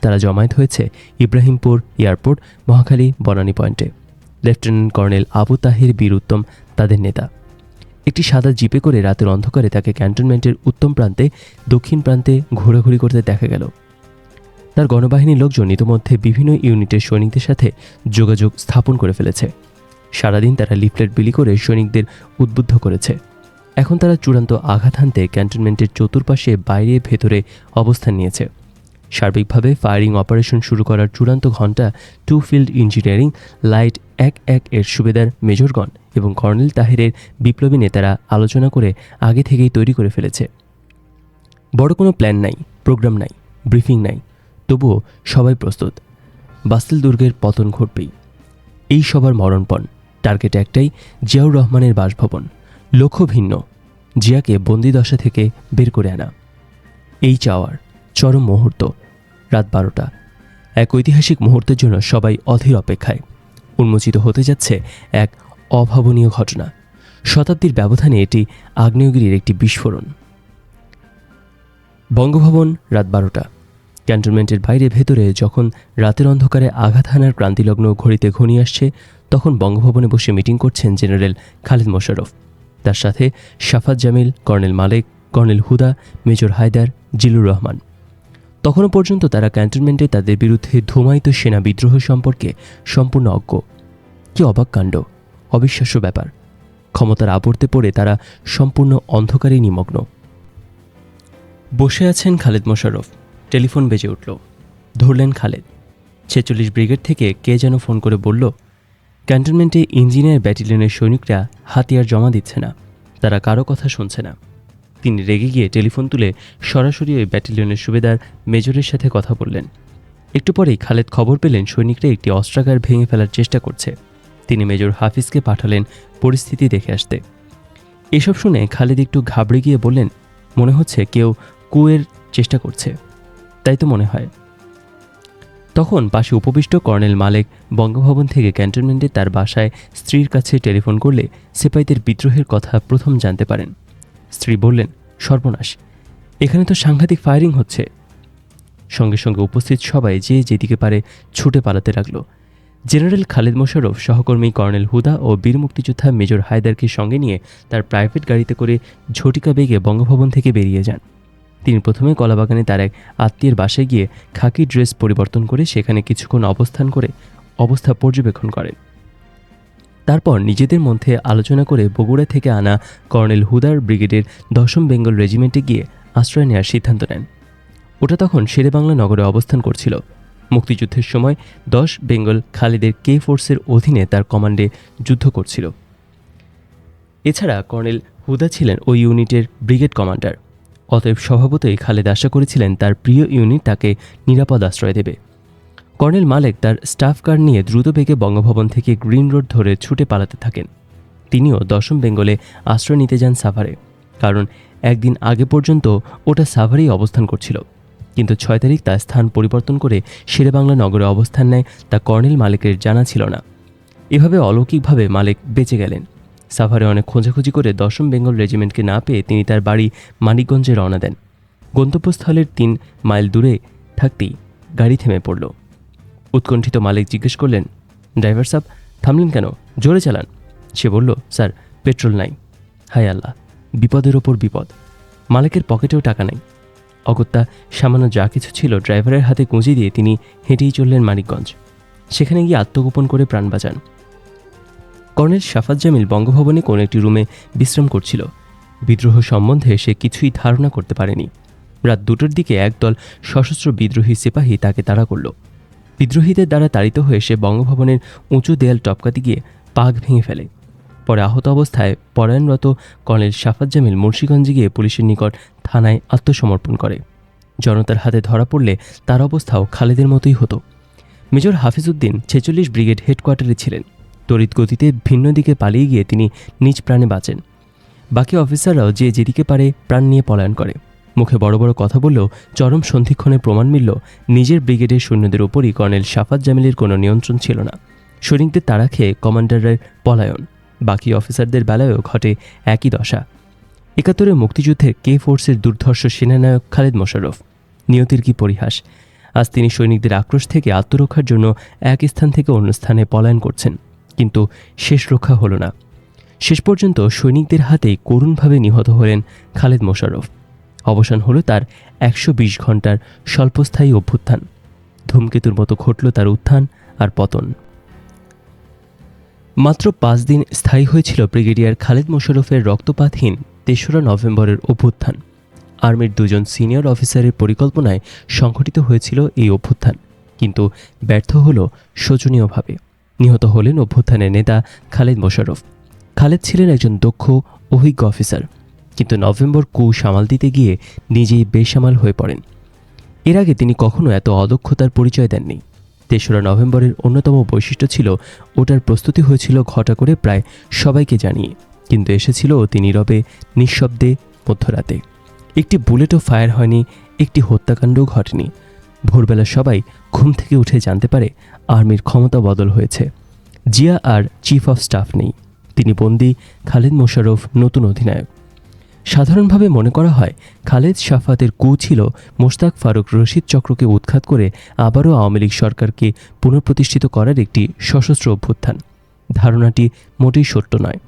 তারা জমায়েত হয়েছে ইব্রাহিমপুর, এয়ারপোর্ট, মহাখালী, বনানী পয়েন্টে। লেফটেন্যান্ট কর্নেল আবু তাহির বীর উত্তম তাদের নেতা। একটি সাদা জিপে করে রাতের অন্ধকারে তাকে ক্যান্টনমেন্টের উত্তম প্রান্তে দক্ষিণ প্রান্তে ঘোরাঘুরি করতে দেখা গেল। তার গণবাহিনীর লোকজন ইতিমধ্যে বিভিন্ন ইউনিটের সৈনিকদের সাথে যোগাযোগ স্থাপন করে ফেলেছে। সারাদিন তারা লিফলেট বিলি করে সৈনিকদের উদ্বুদ্ধ করেছে। এখন তারা চূড়ান্ত আঘাত হানতে ক্যান্টনমেন্টের চতুর্পাশে বাইরে ভেতরে অবস্থান নিয়েছে। সার্বিকভাবে ফায়ারিং অপারেশন শুরু করার চূড়ান্ত ঘণ্টা 2 ফিল্ড ইঞ্জিনিয়ারিং লাইট 1 এর সুবেদার মেজরগণ এবং কর্নেল তাহিরের বিপ্লবী নেতারা আলোচনা করে আগে থেকেই তৈরি করে ফেলেছে। বড় কোনো প্ল্যান নাই, প্রোগ্রাম নাই, ব্রিফিং নাই, তবুও সবাই প্রস্তুত। বাস্তিল দুর্গের পতন ঘটবেই। এই সবার মরণপণ। টার্গেট একটাই, জিয়াউর রহমানের বাসভবন। লক্ষ্য ভিন্ন, জিয়াকে বন্দিদশা থেকে বের করে আনা। এই চাওয়ার চরম মুহূর্ত। রাত 12টা। এক ঐতিহাসিক মুহূর্তের জন্য সবাই অধীর অপেক্ষায়। উন্মোচিত হতে যাচ্ছে এক অভাবনীয় ঘটনা। শতাব্দীর ব্যবধানে এটি আগ্নেয়গিরির একটি বিস্ফোরণ। বঙ্গভবন, রাত 12টা। ক্যান্টনমেন্টের বাইরে ভেতরে যখন রাতের অন্ধকারে আঘাত হানার ক্রান্তিলগ্ন ঘড়িতে ঘনিয়ে আসছে, তখন বঙ্গভবনে বসে মিটিং করছেন জেনারেল খালিদ মোশাররফ। তার সাথে শাফাত জামিল, কর্নেল মালেক, কর্নেল হুদা, মেজর হায়দার, জিলুর রহমান। তখনও পর্যন্ত তারা ক্যান্টনমেন্টে তাদের বিরুদ্ধে ধুমায়িত সেনা বিদ্রোহ সম্পর্কে সম্পূর্ণ অজ্ঞ। কি অবাক কাণ্ড, অবিশ্বাস্য ব্যাপার। ক্ষমতার আবর্তে পড়ে তারা সম্পূর্ণ অন্ধকারে নিমগ্ন। বসে আছেন খালিদ মোশাররফ। টেলিফোন বেজে উঠল। ধরলেন খালেদ। 46 ব্রিগেড থেকে কে যেন ফোন করে বলল, ক্যান্টনমেন্টে ইঞ্জিনিয়ার ব্যাটালিয়নের সৈনিকরা হাতিয়ার জমা দিচ্ছে না, তারা কারো কথা শুনছে না। তিনি রেগে গিয়ে টেলিফোন তুলে সরাসরি ওই ব্যাটালিয়নের সুবেদার মেজরের সাথে কথা বললেন। একটু পরেই খালেদ খবর পেলেন সৈনিকরা একটি অস্ত্রাগার ভেঙে ফেলার চেষ্টা করছে। তিনি মেজর হাফিজকে পাঠালেন পরিস্থিতি দেখে আসতে। এসব শুনে খালেদ একটু ঘাবড়ে গিয়ে বললেন, মনে হচ্ছে কেউ কুয়ের চেষ্টা করছে, তাই তো মনে হয়। তখন পাশে উপবিষ্ট কর্নেল মালেক বঙ্গভবন থেকে ক্যান্টনমেন্টে তার বাসায় স্ত্রীর কাছে টেলিফোন করলে সিপাহীদের বিদ্রোহের কথা প্রথম জানতে পারেন। স্ত্রী বললেন, সর্বনাশ, এখানে তো সাংঘাতিক ফায়ারিং হচ্ছে। সঙ্গে সঙ্গে উপস্থিত সবাই যে যেদিকে পারে ছুটে পালাতে লাগল। জেনারেল খালিদ মোশাররফ সহকর্মী কর্নেল হুদা ও বীর মুক্তিযোদ্ধা মেজর হায়দারকে সঙ্গে নিয়ে তার প্রাইভেট গাড়িতে করে ঝটিকা বেগে বঙ্গভবন থেকে বেরিয়ে যান। তিনি প্রথমে কলাবাগানে তার এক আত্মীয়ের বাসায় গিয়ে খাকি ড্রেস পরিবর্তন করে সেখানে কিছুক্ষণ অবস্থান করে অবস্থা পর্যবেক্ষণ করেন। তারপর নিজেদের মধ্যে আলোচনা করে বগুড়া থেকে আনা কর্নেল হুদার ব্রিগেডের 10ম বেঙ্গল রেজিমেন্টে গিয়ে আশ্রয় নেওয়ার সিদ্ধান্ত নেন। ওটা তখন শেরেবাংলা নগরে অবস্থান করছিল। মুক্তিযুদ্ধের সময় 10 বেঙ্গল খালিদের কে ফোর্সের অধীনে তার কমান্ডে যুদ্ধ করছিল। এছাড়া কর্নেল হুদা ছিলেন ওই ইউনিটের ব্রিগেড কমান্ডার। অতএব স্বভাবতই খালেদ আশা করেছিলেন তার প্রিয় ইউনিট তাকে নিরাপদ আশ্রয় দেবে। কর্নেল মালেক তার স্টাফ কার নিয়ে দ্রুত বেগে বঙ্গভবন থেকে গ্রিন রোড ধরে ছুটে পালাতে থাকেন। তিনিও 10ম বেঙ্গলে আশ্রয় নিতে যান সাভারে, কারণ একদিন আগে পর্যন্ত ওটা সাভারেই অবস্থান করছিল। কিন্তু 6 তারিখ তার স্থান পরিবর্তন করে শেরেবাংলা নগরে অবস্থান নেয় তা কর্নেল মালেকের জানা ছিল না। এভাবে অলৌকিকভাবে মালেক বেঁচে গেলেন। সাভারে অনেক খোঁজাখুঁজি করে 10ম বেঙ্গল রেজিমেন্টকে না পেয়ে তিনি তার বাড়ি মানিকগঞ্জে রওনা দেন। গন্তব্যস্থলের 3 মাইল দূরে থাকতেই গাড়ি থেমে পড়ল। উৎকণ্ঠিত মালিক জিজ্ঞেস করলেন, ড্রাইভার সাহেব থামলেন কেন, জোরে চালান। সে বলল, স্যার পেট্রোল নাই। হায় আল্লাহ, বিপদের ওপর বিপদ। মালিকের পকেটেও টাকা নাই। অগত্যা সামান্য যা কিছু ছিল ড্রাইভারের হাতে গুঁজে দিয়ে তিনি হেঁটেই চললেন মানিকগঞ্জ। সেখানে গিয়ে আত্মগোপন করে প্রাণ বাঁচান। কর্নেল শাফাত জামিল বঙ্গভবনে কোনো একটি রুমে বিশ্রাম করছিল। বিদ্রোহ সম্বন্ধে সে কিছুই ধারণা করতে পারেনি। রাত 2টোর দিকে একদল সশস্ত্র বিদ্রোহী সিপাহী তাকে তাড়া করল। বিদ্রোহীদের দ্বারা তাড়িত হয়ে সে বঙ্গভবনের উঁচু দেয়াল টপকাতে গিয়ে পাগ ভেঙে ফেলে। পরে আহত অবস্থায় পলায়নরত কর্নেল শাফাত জামিল মুন্সিগঞ্জে গিয়ে পুলিশের নিকট থানায় আত্মসমর্পণ করে। জনতার হাতে ধরা পড়লে তার অবস্থাও খালেদের মতোই হতো। মেজর হাফিজ উদ্দিন 46 ব্রিগেড হেডকোয়ার্টারে ছিলেন। তড়িৎ গতিতে ভিন্ন দিকে পালিয়ে গিয়ে তিনি নিজ প্রাণে বাঁচেন। বাকি অফিসাররাও যে যেদিকে পারে প্রাণ নিয়ে পলায়ন করে। মুখে বড় বড় কথা বললেও চরম সন্ধিক্ষণে প্রমাণ মিলল নিজের ব্রিগেডের সৈন্যদের উপরই কর্নেল শাফাত জামিলের কোনো নিয়ন্ত্রণ ছিল না। সৈনিকদের তাড়া খেয়ে কমান্ডারের পলায়ন। বাকি অফিসারদের বেলায়ও ঘটে একই দশা। 71 মুক্তিযুদ্ধের কে ফোর্সের দুর্ধর্ষ সেনানায়ক খালিদ মোশাররফ। নিয়তির কি পরিহাস! আজ তিনি সৈনিকদের আক্রোশ থেকে আত্মরক্ষার জন্য এক স্থান থেকে অন্য স্থানে পলায়ন করছেন। কিন্তু শেষ রক্ষা হলো না। শেষ পর্যন্ত সৈনিকদের হাতেই করুণভাবে নিহত হলেন খালেদ মোশাররফ। অবসান হলো তার ১২০ ঘন্টার স্বল্পস্থায়ী অভ্যুত্থান। ধূমকেতুর মতো ঘটল তার উত্থান আর পতন। মাত্র ৫ দিন স্থায়ী হয়েছিল ব্রিগেডিয়ার খালেদ মোশাররফের রক্তপাতহীন ৩রা নভেম্বরের অভ্যুত্থান। আর্মির ২ জন সিনিয়র অফিসারের পরিকল্পনায় সংঘটিত হয়েছিল এই অভ্যুত্থান, কিন্তু ব্যর্থ হল শোচনীয়ভাবে। নিহত হলেন অভ্যুত্থানের নেতা খালেদ মোশাররফ। খালেদ ছিলেন একজন দক্ষ, অভিজ্ঞ অফিসার, কিন্তু নভেম্বর কু সামাল দিতে গিয়ে নিজেই বেসামাল হয়ে পড়েন। এর আগে তিনি কখনো এত অদক্ষতার পরিচয় দেননি। ৩রা নভেম্বরের অন্যতম বৈশিষ্ট্য ছিল ওটার প্রস্তুতি হয়েছিল ঘটা করে প্রায় সবাইকে জানিয়ে, কিন্তু এসেছিল অতি নীরবে, নিঃশব্দে, মধ্যরাতে। একটি বুলেটও ফায়ার হয়নি, একটি হত্যাকাণ্ডও ঘটেনি। ভোরবেলা সবাই ঘুম থেকে উঠে জানতে পারে আর্মির ক্ষমতা বদল হয়েছে। জিয়া আর চিফ অফ স্টাফ নেই, তিনি বন্দী, খালেদ মোশাররফ নতুন অধিনায়ক। সাধারণভাবে মনে করা হয় খালেদ সাফাতের কু ছিল মোশতাক ফারুক রশিদ চক্রকে উৎখাত করে আবারও আওয়ামী লীগ সরকারকে পুনঃপ্রতিষ্ঠিত করার একটি সশস্ত্র অভ্যুত্থান। ধারণাটি মোটেই সত্য নয়।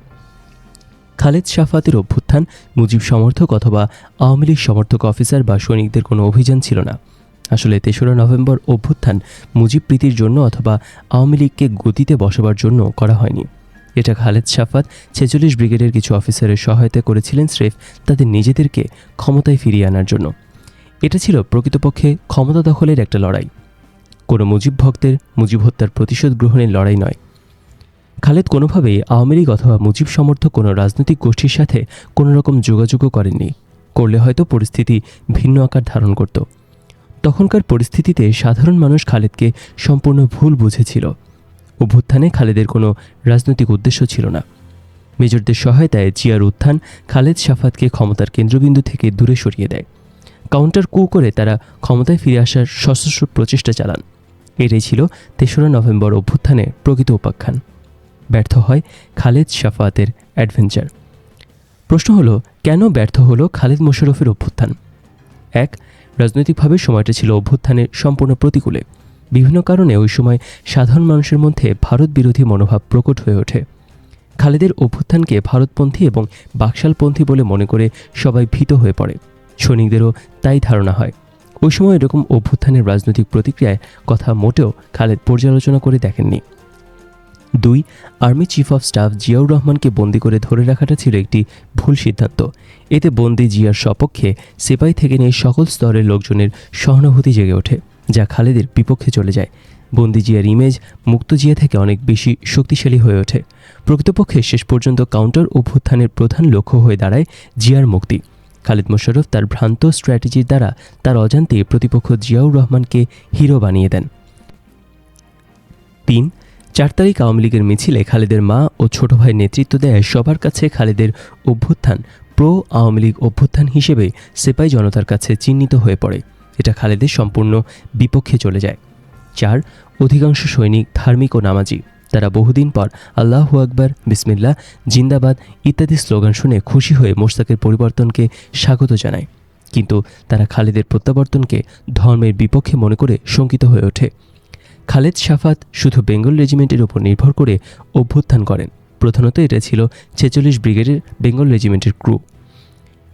খালেদ সাফাতের অভ্যুত্থান মুজিব সমর্থক অথবা আওয়ামী লীগ সমর্থক অফিসার বা সৈনিকদের কোনো অভিযান ছিল না। আসলে ৩রা নভেম্বর অভ্যুত্থান মুজিব প্রীতির জন্য অথবা আওয়ামী লীগকে গতিতে বসাবার জন্য করা হয়নি। এটা খালেদ সাফাত ৪৬ ব্রিগেডের কিছু অফিসারের সহায়তা করেছিলেন স্রেফ তাদের নিজেদেরকে ক্ষমতায় ফিরিয়ে আনার জন্য। এটা ছিল প্রকৃতপক্ষে ক্ষমতা দখলের একটা লড়াই, কোনো মুজিব ভক্তের মুজিব হত্যার প্রতিশোধ গ্রহণের লড়াই নয়। খালেদ কোনোভাবেই আওয়ামী লীগ অথবা মুজিব সমর্থক কোনো রাজনৈতিক গোষ্ঠীর সাথে কোনো রকম যোগাযোগও করেননি। করলে হয়তো পরিস্থিতি ভিন্ন আকার ধারণ করত। তখনকার পরিস্থিতিতে সাধারণ মানুষ খালেদকে সম্পূর্ণ ভুল বুঝেছিল। অভ্যুত্থানে খালেদের কোনো রাজনৈতিক উদ্দেশ্য ছিল না। মেজরদের সহায়তায় জিয়ার উত্থান খালেদ সাফাতকে ক্ষমতার কেন্দ্রবিন্দু থেকে দূরে সরিয়ে দেয়। কাউন্টার কু করে তারা ক্ষমতায় ফিরে আসার সশস্ত্র প্রচেষ্টা চালান। এটাই ছিল ৩রা নভেম্বর অভ্যুত্থানের প্রকৃত উপাখ্যান। ব্যর্থ হয় খালেদ সাফাতের অ্যাডভেঞ্চার। প্রশ্ন হলো, কেন ব্যর্থ হলো খালেদ মোশাররফের অভ্যুত্থান? ১. রাজনৈতিকভাবে সময়টা ছিল অভ্যুত্থানের সম্পূর্ণ প্রতিকূলে। বিভিন্ন কারণে ওই সময় সাধারণ মানুষের মধ্যে ভারত বিরোধী মনোভাব প্রকট হয়ে ওঠে। খালেদের অভ্যুত্থানকে ভারতপন্থী এবং বাকশালপন্থী বলে মনে করে সবাই ভীত হয়ে পড়ে। সৈনিকদেরও তাই ধারণা হয়। ওই সময় এরকম অভ্যুত্থানের রাজনৈতিক প্রতিক্রিয়ায় কথা মোটেও খালেদ পর্যালোচনা করে দেখেননি। ২. Army chief of staff Ziaur রহমানকে বন্দী করে ধরে রাখাটা ছিল একটি ভুল সিদ্ধান্ত। এতে বন্দী জিয়ার সপক্ষে সিপাহী থেকে নিয়ে সকল স্তরের লোকজনের সহানুভূতি জেগে ওঠে, যা খালেদের বিপক্ষে চলে যায়। বন্দী জিয়ার ইমেজ মুক্ত জিয়া থেকে অনেক বেশি শক্তিশালী হয়ে ওঠে। প্রকৃতপক্ষে শেষ পর্যন্ত কাউন্টার অভ্যুত্থানের প্রধান লক্ষ্য হয়ে দাঁড়ায় জিয়ার মুক্তি। খালেদ মোশাররফ তার ভ্রান্ত স্ট্র্যাটেজির দ্বারা তার অজান্তে প্রতিপক্ষ জিয়াউর রহমানকে হিরো বানিয়ে দেন। ৩. ৪ তারিখ আওয়ামী লীগের মিছিলে খালেদের মা ও ছোট ভাই নেতৃত্ব দেয় সবার কাছে খালেদের অভ্যুত্থান প্রো আওয়ামী লীগ অভ্যুত্থান হিসেবে সিপাহী জনতার কাছে চিহ্নিত হয়ে পড়ে। এটা খালেদের সম্পূর্ণ বিপক্ষে চলে যায়। ৪. অধিকাংশ সৈনিক ধার্মিক ও নামাজি। তারা বহুদিন পর আল্লাহু আকবার, বিসমিল্লাহ, জিন্দাবাদ ইত্যাদি স্লোগান শুনে খুশি হয়ে মোশতাকের পরিবর্তনকে স্বাগত জানায়, কিন্তু তারা খালেদের প্রত্যাবর্তনকে ধর্মের বিপক্ষে মনে করে শঙ্কিত হয়ে ওঠে। খালেদ সাফাত শুধু বেঙ্গল রেজিমেন্টের উপর নির্ভর করে অভ্যুত্থান করেন। প্রধানত এটা ছিল ৪৬ ব্রিগেডের বেঙ্গল রেজিমেন্টের ক্রু।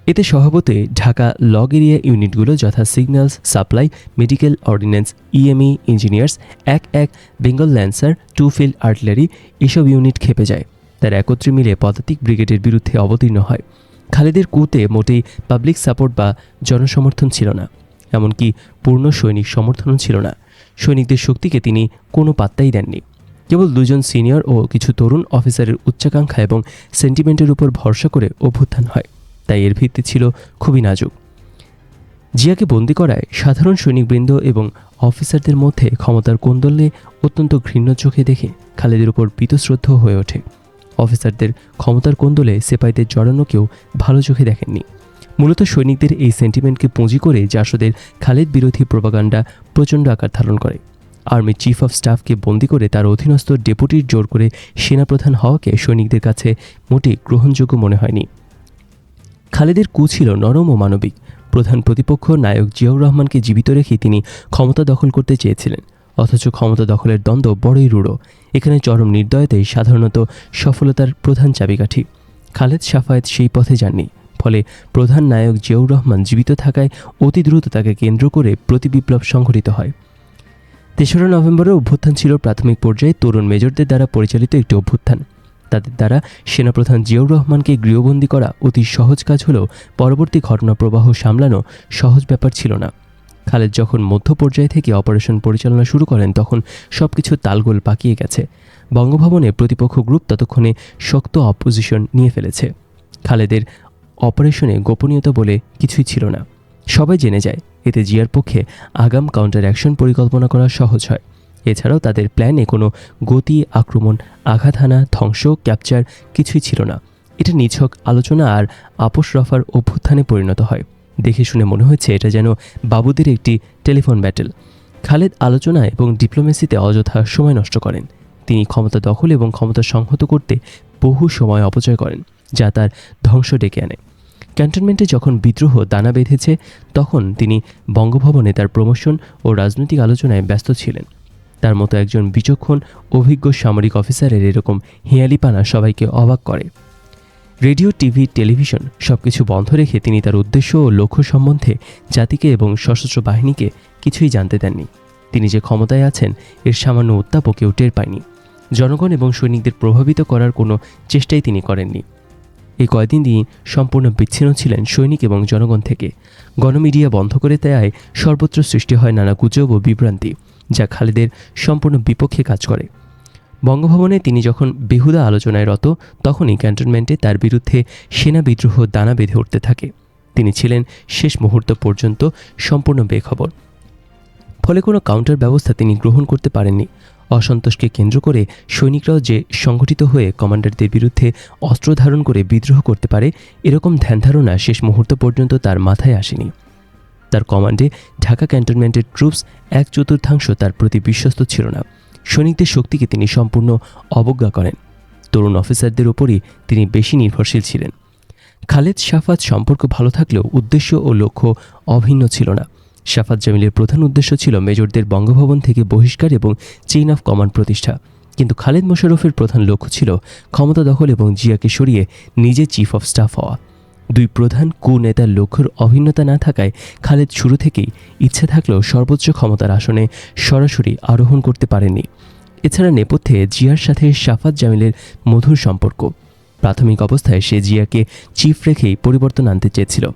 এতে স্বভাবতই ঢাকা লগ এরিয়া ইউনিটগুলো যথা signals, supply, medical, ordinance, EME, engineers, ১ Bengal Lancer, 2 field artillery এসব ইউনিট খেপে যায়। তারা একত্রে মিলে পদাতিক ব্রিগেডের বিরুদ্ধে অবতীর্ণ হয়। খালেদের কুতে মোটেই পাবলিক সাপোর্ট বা জনসমর্থন ছিল না, এমনকি পূর্ণ সৈনিক সমর্থনও ছিল না। সৈনিকদের শক্তিকে তিনি কোনো পাত্তাই দেননি। কেবল ২ জন সিনিয়র ও কিছু তরুণ অফিসারের উচ্চাকাঙ্ক্ষা এবং সেন্টিমেন্টের উপর ভরসা করে অভ্যুত্থান হয়। তাই এর ভিত্তি ছিল খুবই নাজুক। জিয়াকে বন্দী করায় সাধারণ সৈনিকবৃন্দ এবং অফিসারদের মধ্যে ক্ষমতার কোন্দলে অত্যন্ত ঘৃণ্য চোখে দেখে খালেদের উপর বীতশ্রদ্ধ হয়ে ওঠে। অফিসারদের ক্ষমতার কোন্দলে সিপাহীদের জড়ানো কেউ ভালো চোখে দেখেননি। মূলত সৈনিকদের এই সেন্টিমেন্টকে পুঁজি করে জাসদের খালেদ বিরোধী প্রোপাগান্ডা প্রচণ্ড আকার ধারণ করে। আর্মি চিফ অফ স্টাফকে বন্দী করে তার অধীনস্থ ডেপুটির জোর করে সেনাপ্রধান হওয়াকে সৈনিকদের কাছে মোটেই গ্রহণযোগ্য মনে হয়নি। খালেদের কু ছিল নরম ও মানবিক। প্রধান প্রতিপক্ষ নায়ক জিয়াউর রহমানকে জীবিত রেখে তিনি ক্ষমতা দখল করতে চেয়েছিলেন। অথচ ক্ষমতা দখলের দ্বন্দ্ব বড়ই রূঢ়। এখানে চরম নির্দয়তাই সাধারণত সফলতার প্রধান চাবিকাঠি। খালেদ সাফায়েত সেই পথে যাননি। ফলে প্রধান নায়ক জিয়াউর রহমান জীবিত থাকায় অতি দ্রুত তাকে কেন্দ্র করে প্রতিবিপ্লব সংঘটিত হয়। ৩রা নভেম্বরের অভ্যুত্থান ছিল প্রাথমিক পর্যায়ে তরুণ মেজরদের দ্বারা পরিচালিত একটি অভ্যুত্থান। তাদের দ্বারা সেনাপ্রধান জিয়াউর রহমানকে গৃহবন্দী করা অতি সহজ কাজ হলেও পরবর্তী ঘটনা প্রবাহ সামলানো সহজ ব্যাপার ছিল না। খালেদ যখন মধ্য পর্যায় থেকে অপারেশন পরিচালনা শুরু করেন তখন সবকিছু তালগোল পাকিয়ে গেছে। বঙ্গভবনে প্রতিপক্ষ গ্রুপ ততক্ষণে শক্ত অপোজিশন নিয়ে ফেলেছে। খালেদের অপারেশনে গোপনীয়তা বলে কিছুই ছিল না, সবাই জেনে যায়। এতে জিয়ার পক্ষে আগাম কাউন্টার অ্যাকশন পরিকল্পনা করা সহজ হয়। এছাড়াও তাদের প্ল্যানে কোনো গতি, আক্রমণ, আঘাত হানা, ধ্বংস, ক্যাপচার কিছুই ছিল না। এটা নিছক আলোচনা আর আপোষ রফার অভ্যুত্থানে পরিণত হয়। দেখে শুনে মনে হচ্ছে এটা যেন বাবুদের একটি টেলিফোন ব্যাটেল। খালেদ আলোচনা এবং ডিপ্লোমেসিতে অযথা সময় নষ্ট করেন। তিনি ক্ষমতা দখল এবং ক্ষমতা সংহত করতে বহু সময় অপচয় করেন, যা তার ধ্বংস ডেকে আনে। ক্যান্টনমেন্টে যখন বিদ্রোহ দানা বেঁধেছে তখন তিনি বঙ্গভবনে তার প্রমোশন ও রাজনৈতিক আলোচনায় ব্যস্ত ছিলেন। তার মতো একজন বিচক্ষণ অভিজ্ঞ সামরিক অফিসারের এরকম হেঁয়ালিপানা সবাইকে অবাক করে। রেডিও, টিভি, টেলিভিশন সবকিছু বন্ধ রেখে তিনি তার উদ্দেশ্য ও লক্ষ্য সম্বন্ধে জাতিকে এবং সশস্ত্র বাহিনীকে কিছুই জানতে দেননি। তিনি যে ক্ষমতায় আছেন এর সামান্য উত্তাপও কেউ টের পায়নি। জনগণ এবং সৈনিকদের প্রভাবিত করার কোনো চেষ্টাই তিনি করেননি। এই কয়দিন তিনি সম্পূর্ণ বিচ্ছিন্ন ছিলেন সৈনিক এবং জনগণ থেকে। গণমিডিয়া বন্ধ করে দেয়ায় সর্বত্র সৃষ্টি হয় নানা গুজব ও বিভ্রান্তি, যা খালেদের সম্পূর্ণ বিপক্ষে কাজ করে। বঙ্গভবনে তিনি যখন বেহুদা আলোচনায় রত তখনই ক্যান্টনমেন্টে তার বিরুদ্ধে সেনা বিদ্রোহ দানা বেঁধে উঠতে থাকে। তিনি ছিলেন শেষ মুহূর্ত পর্যন্ত সম্পূর্ণ বেখবর। ফলে কোনো কাউন্টার ব্যবস্থা তিনি গ্রহণ করতে পারেননি। অসন্তোষকে কেন্দ্র করে সৈনিকরাও যে সংগঠিত হয়ে কমান্ডারদের বিরুদ্ধে অস্ত্র ধারণ করে বিদ্রোহ করতে পারে এরকম ধ্যান ধারণা শেষ মুহূর্ত পর্যন্ত তার মাথায় আসেনি। তার কমান্ডে ঢাকা ক্যান্টনমেন্টের ট্রুপস 1/4 তার প্রতি বিশ্বস্ত ছিল না। সৈনিকদের শক্তিকে তিনি সম্পূর্ণ অবজ্ঞা করেন। তরুণ অফিসারদের ওপরই তিনি বেশি নির্ভরশীল ছিলেন। খালেদ সাফাত সম্পর্ক ভালো থাকলেও উদ্দেশ্য ও লক্ষ্য অভিন্ন ছিল না। সাফাত জামিলের প্রধান উদ্দেশ্য ছিল মেজরদের বঙ্গভবন থেকে বহিষ্কার এবং চেইন অফ কমান্ড প্রতিষ্ঠা, কিন্তু খালেদ মোশাররফের প্রধান লক্ষ্য ছিল ক্ষমতা দখল এবং জিয়াকে সরিয়ে নিজে চিফ অফ স্টাফ হওয়া। দুই প্রধান নেতার লক্ষ্যের অভিন্নতা না থাকায় খালেদ শুরু থেকেই ইচ্ছা থাকলেও সর্বোচ্চ ক্ষমতার আসনে সরাসরি আরোহণ করতে পারেননি। এছাড়া নেপথ্যে জিয়ার সাথে সাফাত জামিলের মধুর সম্পর্ক। প্রাথমিক অবস্থায় সে জিয়াকে চিফ রেখেই পরিবর্তন আনতে চেয়েছিল।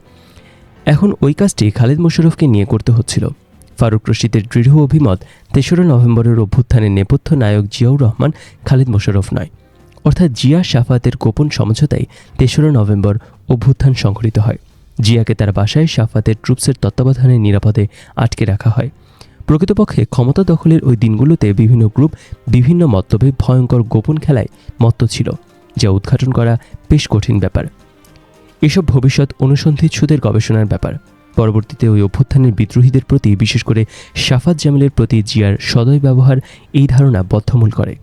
এখন ওই কাজটি খালেদ মোশাররফকে নিয়ে করতে হচ্ছিল। ফারুক রশিদের দৃঢ় অভিমত ৩রা নভেম্বরের অভ্যুত্থানের নেপথ্য নায়ক জিয়াউর রহমান, খালেদ মোশাররফ নয়। অর্থাৎ জিয়া সাফাতের গোপন সমঝোতায় ৩রা নভেম্বর অভ্যুত্থান সংঘটিত হয়। জিয়াকে তার বাসায় সাফাতের ট্রুপসের তত্ত্বাবধানে নিরাপদে আটকে রাখা হয়। প্রকৃতপক্ষে ক্ষমতা দখলের ওই দিনগুলোতে বিভিন্ন গ্রুপ বিভিন্ন মতলবে ভয়ঙ্কর গোপন খেলায় মত্ত ছিল, যা উদ্ঘাটন করা বেশ কঠিন ব্যাপার। এসব ভবিষ্যৎ অনুসন্ধিৎসুদের গবেষণার ব্যাপার। পরবর্তীতে ওই অভ্যুত্থানের বিদ্রোহীদের প্রতি, বিশেষ করে সাফাত জামিলের প্রতি জিয়ার সদয় ব্যবহার এই ধারণা বদ্ধমূল করে।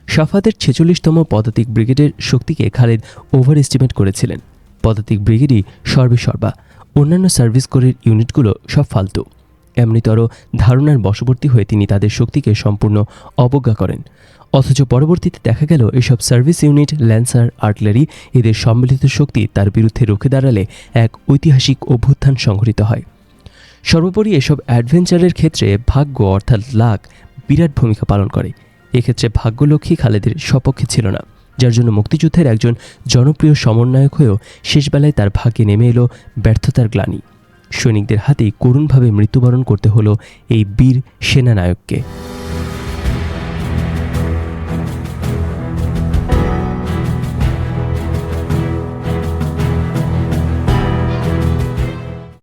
সাফাতের ৪৬তম পদাতিক ব্রিগেডের শক্তিকে খালেদ ওভার এস্টিমেট করেছিলেন। পদাতিক ব্রিগেডই সর্বেসর্বা, অন্যান্য সার্ভিস কোরের ইউনিটগুলো সব ফালতু। এমনিতর ধারণার বশবর্তী হয়ে তিনি তাদের শক্তিকে সম্পূর্ণ অবজ্ঞা করেন। অথচ পরবর্তীতে দেখা গেল এসব সার্ভিস ইউনিট, ল্যান্সার, আর্টিলারি এদের সম্মিলিত শক্তি তার বিরুদ্ধে রুখে দাঁড়ালে এক ঐতিহাসিক অভ্যুত্থান সংঘটিত হয়। সর্বোপরি এসব অ্যাডভেঞ্চারের ক্ষেত্রে ভাগ্য অর্থাৎ লাক বিরাট ভূমিকা পালন করে। এক্ষেত্রে ভাগ্যলক্ষ্মী খালেদের সপক্ষে ছিল না, যার জন্য মুক্তিযুদ্ধের একজন জনপ্রিয় সমন্বয়ক হয়েও শেষবেলায় তার ভাগ্যে নেমে এলো ব্যর্থতার গ্লানি। সৈনিকদের হাতেই করুণভাবে মৃত্যুবরণ করতে হলো এই বীর সেনানায়ককে।